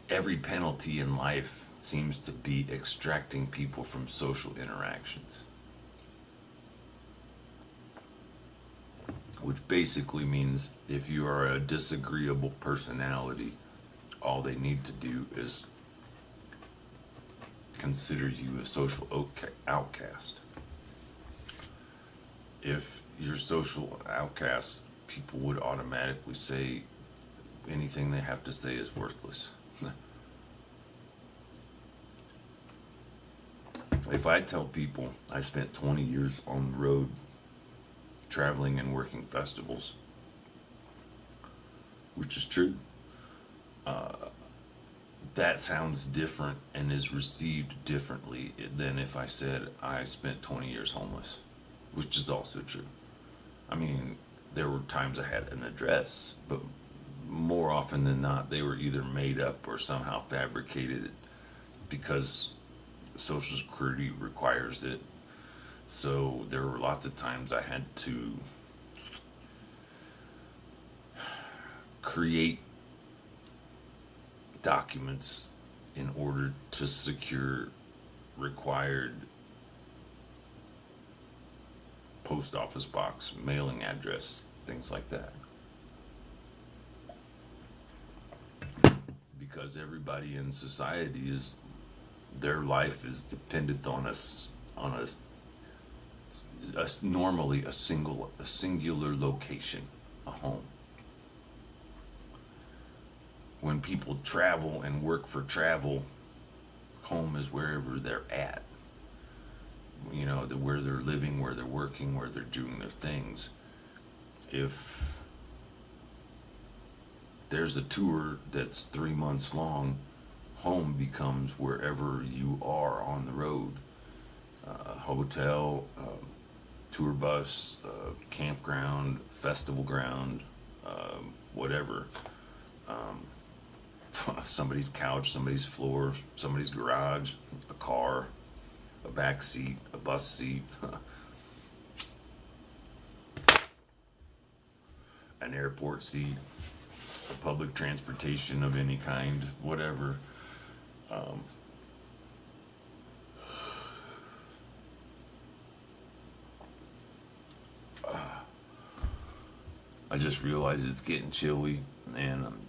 Every penalty in life seems to be extracting people from social interactions, which basically means if you are a disagreeable personality, all they need to do is consider you a social outcast. If you're social outcast, people would automatically say anything they have to say is worthless. If I tell people I spent 20 years on the road traveling and working festivals, which is true, that sounds different and is received differently than if I said I spent 20 years homeless, which is also true. I mean, there were times I had an address, but more often than not, they were either made up or somehow fabricated because Social Security requires it. So there were lots of times I had to create documents in order to secure required post office box, mailing address, things like that. Because everybody in society their life is dependent on normally a singular location, a home. When people travel and work for travel, home is wherever they're at. You know, where they're living, where they're working, where they're doing their things. If there's a tour that's 3 months long, home becomes wherever you are on the road. Hotel, tour bus, campground, festival ground, whatever. Somebody's couch, somebody's floor, somebody's garage, a car, a back seat, a bus seat, an airport seat, a public transportation of any kind, whatever. I just realized it's getting chilly and I'm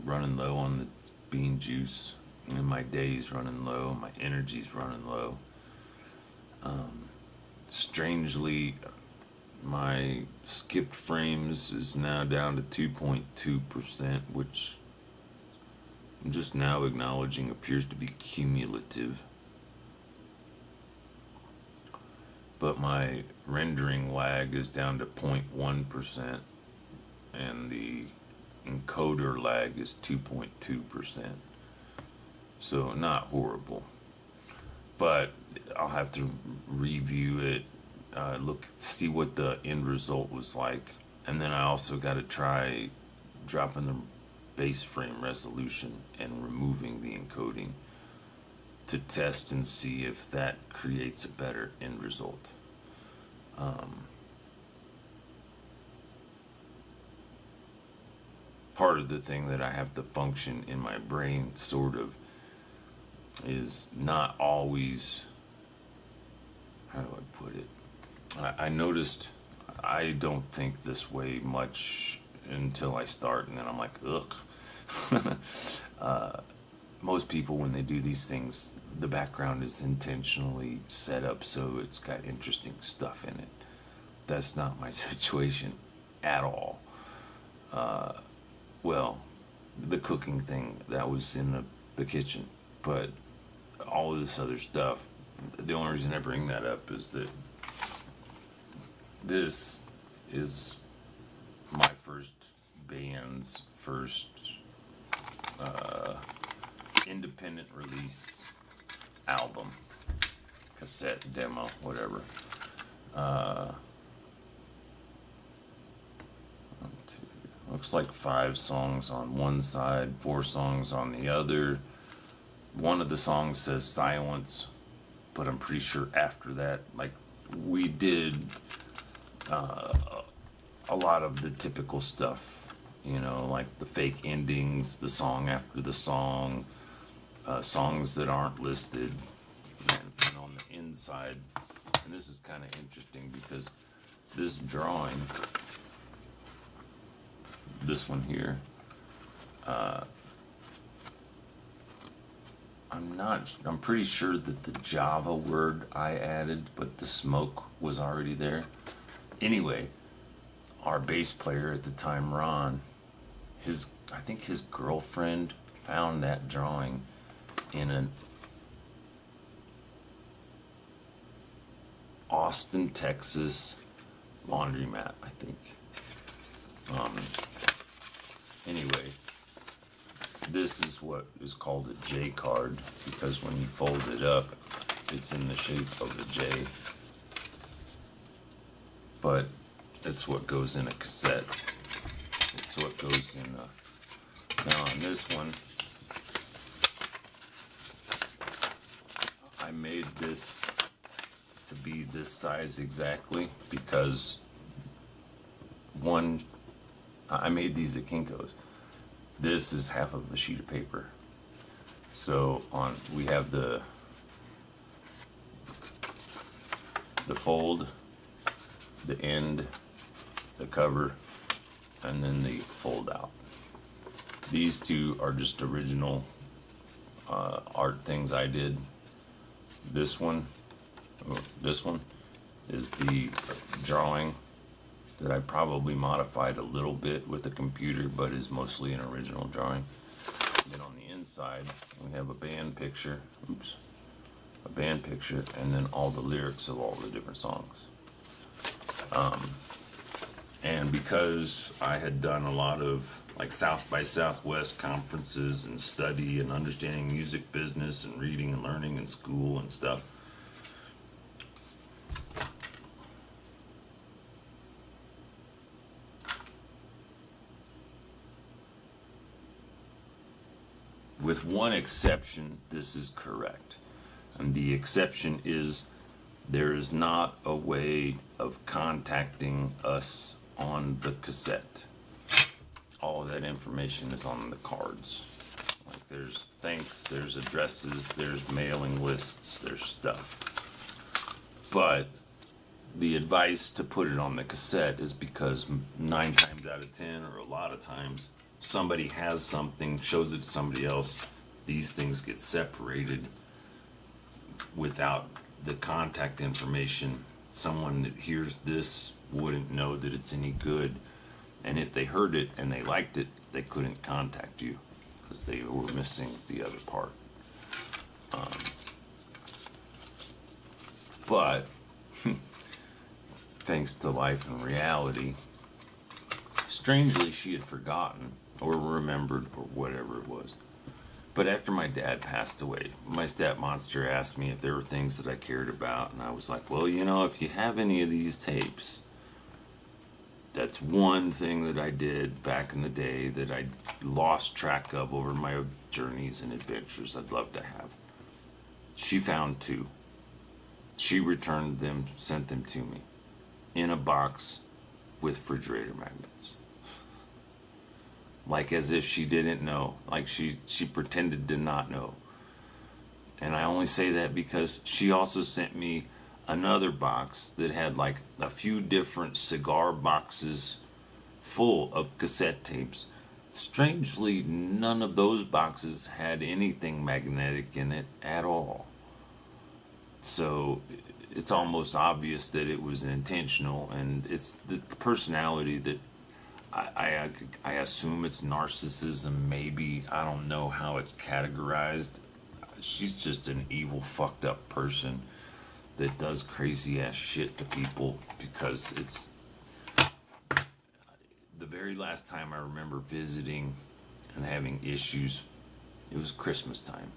running low on the bean juice, and my day's running low, my energy's running low. Strangely, my skipped frames is now down to 2.2%, which I'm just now acknowledging appears to be cumulative. But my rendering lag is down to 0.1%, and the encoder lag is 2.2%. So not horrible. But I'll have to review it, see what the end result was like. And then I also got to try dropping the base frame resolution and removing the encoding to test and see if that creates a better end result. Part of the thing that I have to function in my brain sort of is not always, how do I put it? I noticed I don't think this way much until I start, and then I'm like, ugh. Most people, when they do these things, the background is intentionally set up so it's got interesting stuff in it. That's not my situation at all. Well, the cooking thing, that was in the kitchen, but all of this other stuff, the only reason I bring that up is that this is my first band's first independent release album, cassette, demo, whatever. Looks like 5 songs on one side, 4 songs on the other. One of the songs says silence, but I'm pretty sure after that, like, we did a lot of the typical stuff, you know, like the fake endings, the song after the song, songs that aren't listed, and on the inside. And this is kind of interesting because this drawing, this one here, I I'm pretty sure that the Java word I added, but the smoke was already there. Anyway, our bass player at the time, Ron, I think his girlfriend found that drawing in an Austin, Texas laundromat, I think. Anyway, this is what is called a J card, because when you fold it up, it's in the shape of a J. But it's what goes in a cassette. It's what goes in now on this one, I made this to be this size exactly because I made these at Kinko's. This is half of a sheet of paper. So we have the fold, the end, the cover, and then the fold out. These two are just original art things I did. This one is the drawing that I probably modified a little bit with the computer, but is mostly an original drawing. And then on the inside, we have a band picture, and then all the lyrics of all the different songs. And because I had done a lot of like South by Southwest conferences and study and understanding music business and reading and learning in school and stuff, with one exception, this is correct. And the exception is there is not a way of contacting us on the cassette. All of that information is on the cards. Like there's thanks, there's addresses, there's mailing lists, there's stuff. But the advice to put it on the cassette is because 9 times out of 10, or a lot of times, somebody has something, shows it to somebody else, these things get separated without the contact information. Someone that hears this wouldn't know that it's any good, and if they heard it and they liked it, they couldn't contact you because they were missing the other part. But thanks to life and reality, strangely she had forgotten or remembered or whatever it was. But after my dad passed away, my step monster asked me if there were things that I cared about, and I was like, well, you know, if you have any of these tapes, that's one thing that I did back in the day that I lost track of over my journeys and adventures I'd love to have. She found 2. She returned them, sent them to me in a box with refrigerator magnets. Like as if she didn't know, like she pretended to not know. And I only say that because she also sent me another box that had like a few different cigar boxes full of cassette tapes. Strangely, none of those boxes had anything magnetic in it at all. So it's almost obvious that it was intentional, and it's the personality that I assume it's narcissism, maybe. I don't know how it's categorized. She's just an evil, fucked up person that does crazy ass shit to people because it's the very last time I remember visiting and having issues. It was Christmas time.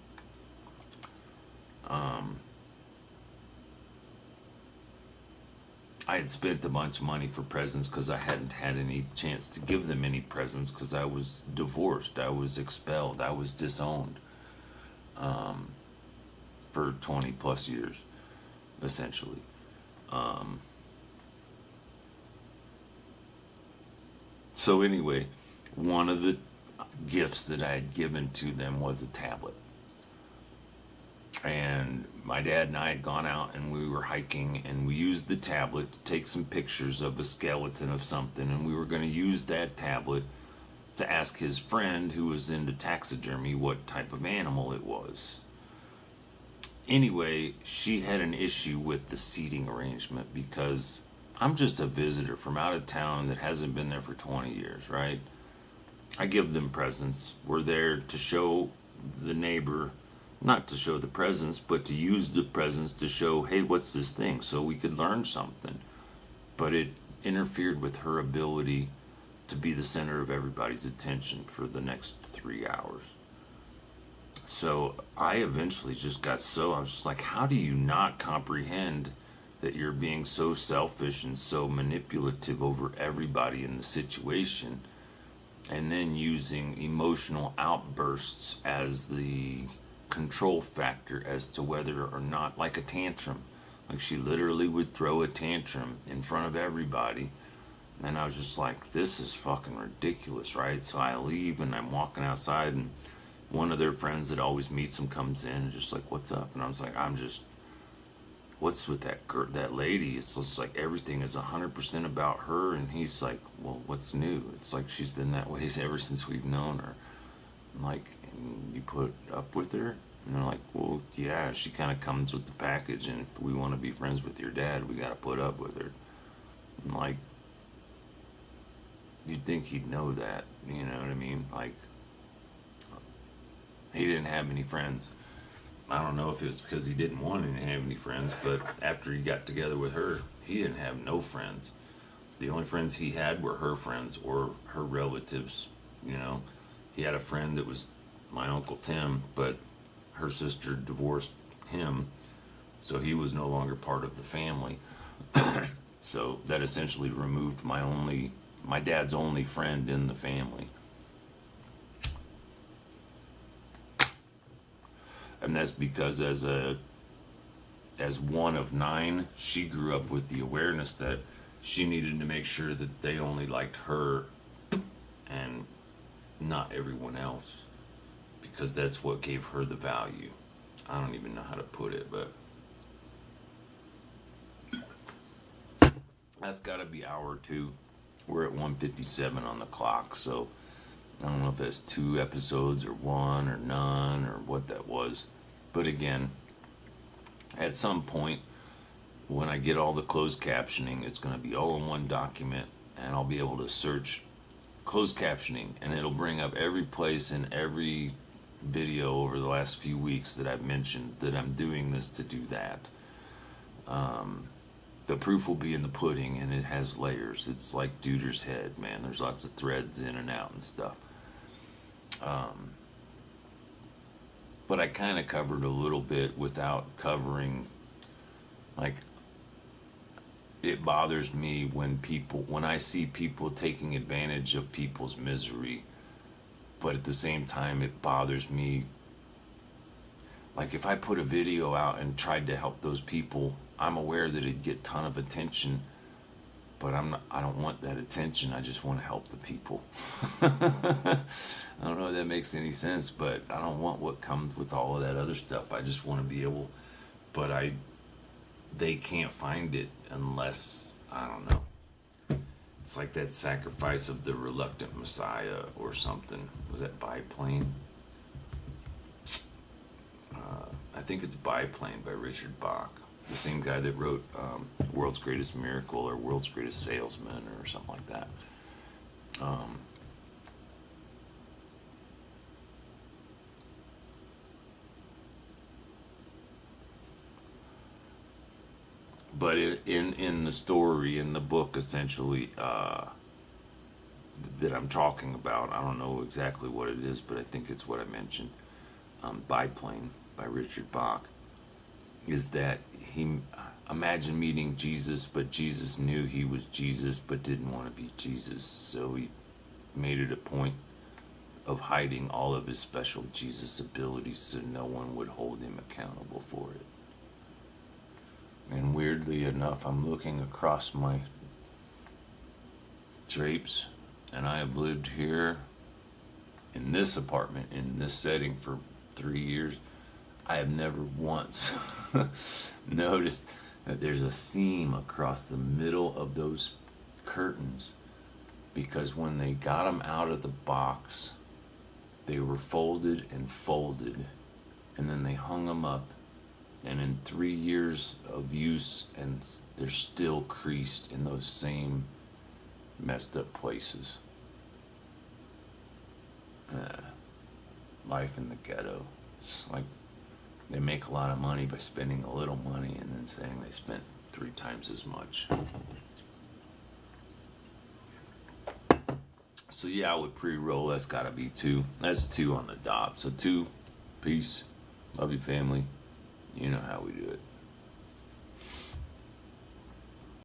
I had spent a bunch of money for presents because I hadn't had any chance to give them any presents because I was divorced, I was expelled, I was disowned for 20 plus years, essentially. So anyway, one of the gifts that I had given to them was a tablet. And my dad and I had gone out and we were hiking, and we used the tablet to take some pictures of a skeleton of something, and we were going to use that tablet to ask his friend who was into taxidermy what type of animal it was. Anyway, she had an issue with the seating arrangement because I'm just a visitor from out of town that hasn't been there for 20 years, right? I give them presents. We're there to show the neighbor, not to show the presents, but to use the presents to show, hey, what's this thing? So we could learn something. But it interfered with her ability to be the center of everybody's attention for the next 3 hours. So I eventually just got I was just like, how do you not comprehend that you're being so selfish and so manipulative over everybody in the situation, and then using emotional outbursts as the control factor as to whether or not, like a tantrum. Like, she literally would throw a tantrum in front of everybody. And I was just like, this is fucking ridiculous, right? So I leave and I'm walking outside, and one of their friends that always meets them comes in and just like, what's up? And I was like, what's with that lady? It's just like everything is 100% about her. And he's like, well, what's new? It's like she's been that way ever since we've known her. I'm like, and you put up with her? And they're like, well, yeah, she kind of comes with the package, and if we want to be friends with your dad, we got to put up with her. I'm like, you'd think he'd know that, you know what I mean? Like, he didn't have many friends. I don't know if it was because he didn't want to have any friends, but after he got together with her, he didn't have no friends. The only friends he had were her friends or her relatives, you know. He had a friend that was my Uncle Tim, but her sister divorced him, so he was no longer part of the family. So that essentially removed my dad's only friend in the family. And that's because as one of 9, she grew up with the awareness that she needed to make sure that they only liked her and not everyone else, because that's what gave her the value. I don't even know how to put it, but that's got to be hour 2. We're at 1:57 on the clock, so I don't know if that's 2 episodes or 1 or none or what that was. But again, at some point, when I get all the closed captioning, it's going to be all in one document, and I'll be able to search closed captioning, and it'll bring up every place in every video over the last few weeks that I've mentioned that I'm doing this to do that. The proof will be in the pudding, and it has layers. It's like Duder's head, man. There's lots of threads in and out and stuff. But I kind of covered a little bit without covering, like, it bothers me when I see people taking advantage of people's misery, but at the same time it bothers me. Like, if I put a video out and tried to help those people, I'm aware that it'd get a ton of attention, but I don't want that attention. I just want to help the people. I don't know if that makes any sense, but I don't want what comes with all of that other stuff. I just want to be able, but they can't find it unless, I don't know. It's like that sacrifice of the reluctant Messiah or something. Was that Biplane? I think it's Biplane by Richard Bach. The same guy that wrote World's Greatest Miracle or World's Greatest Salesman or something like that. But in the story, in the book, essentially, that I'm talking about, I don't know exactly what it is, but I think it's what I mentioned, Biplane by Richard Bach, is that imagine meeting Jesus, but Jesus knew he was Jesus, but didn't want to be Jesus, so he made it a point of hiding all of his special Jesus abilities so no one would hold him accountable for it. And weirdly enough, I'm looking across my drapes, and I have lived here in this apartment, in this setting, for 3 years. I have never once noticed that there's a seam across the middle of those curtains, because when they got them out of the box, they were folded and folded, and then they hung them up, And in 3 years of use, and they're still creased in those same messed up places. Life in the ghetto. It's like they make a lot of money by spending a little money and then saying they spent 3 times as much. So yeah, with pre-roll, that's gotta be 2. That's 2 on the dot. So 2, peace, love you family. You know how we do it.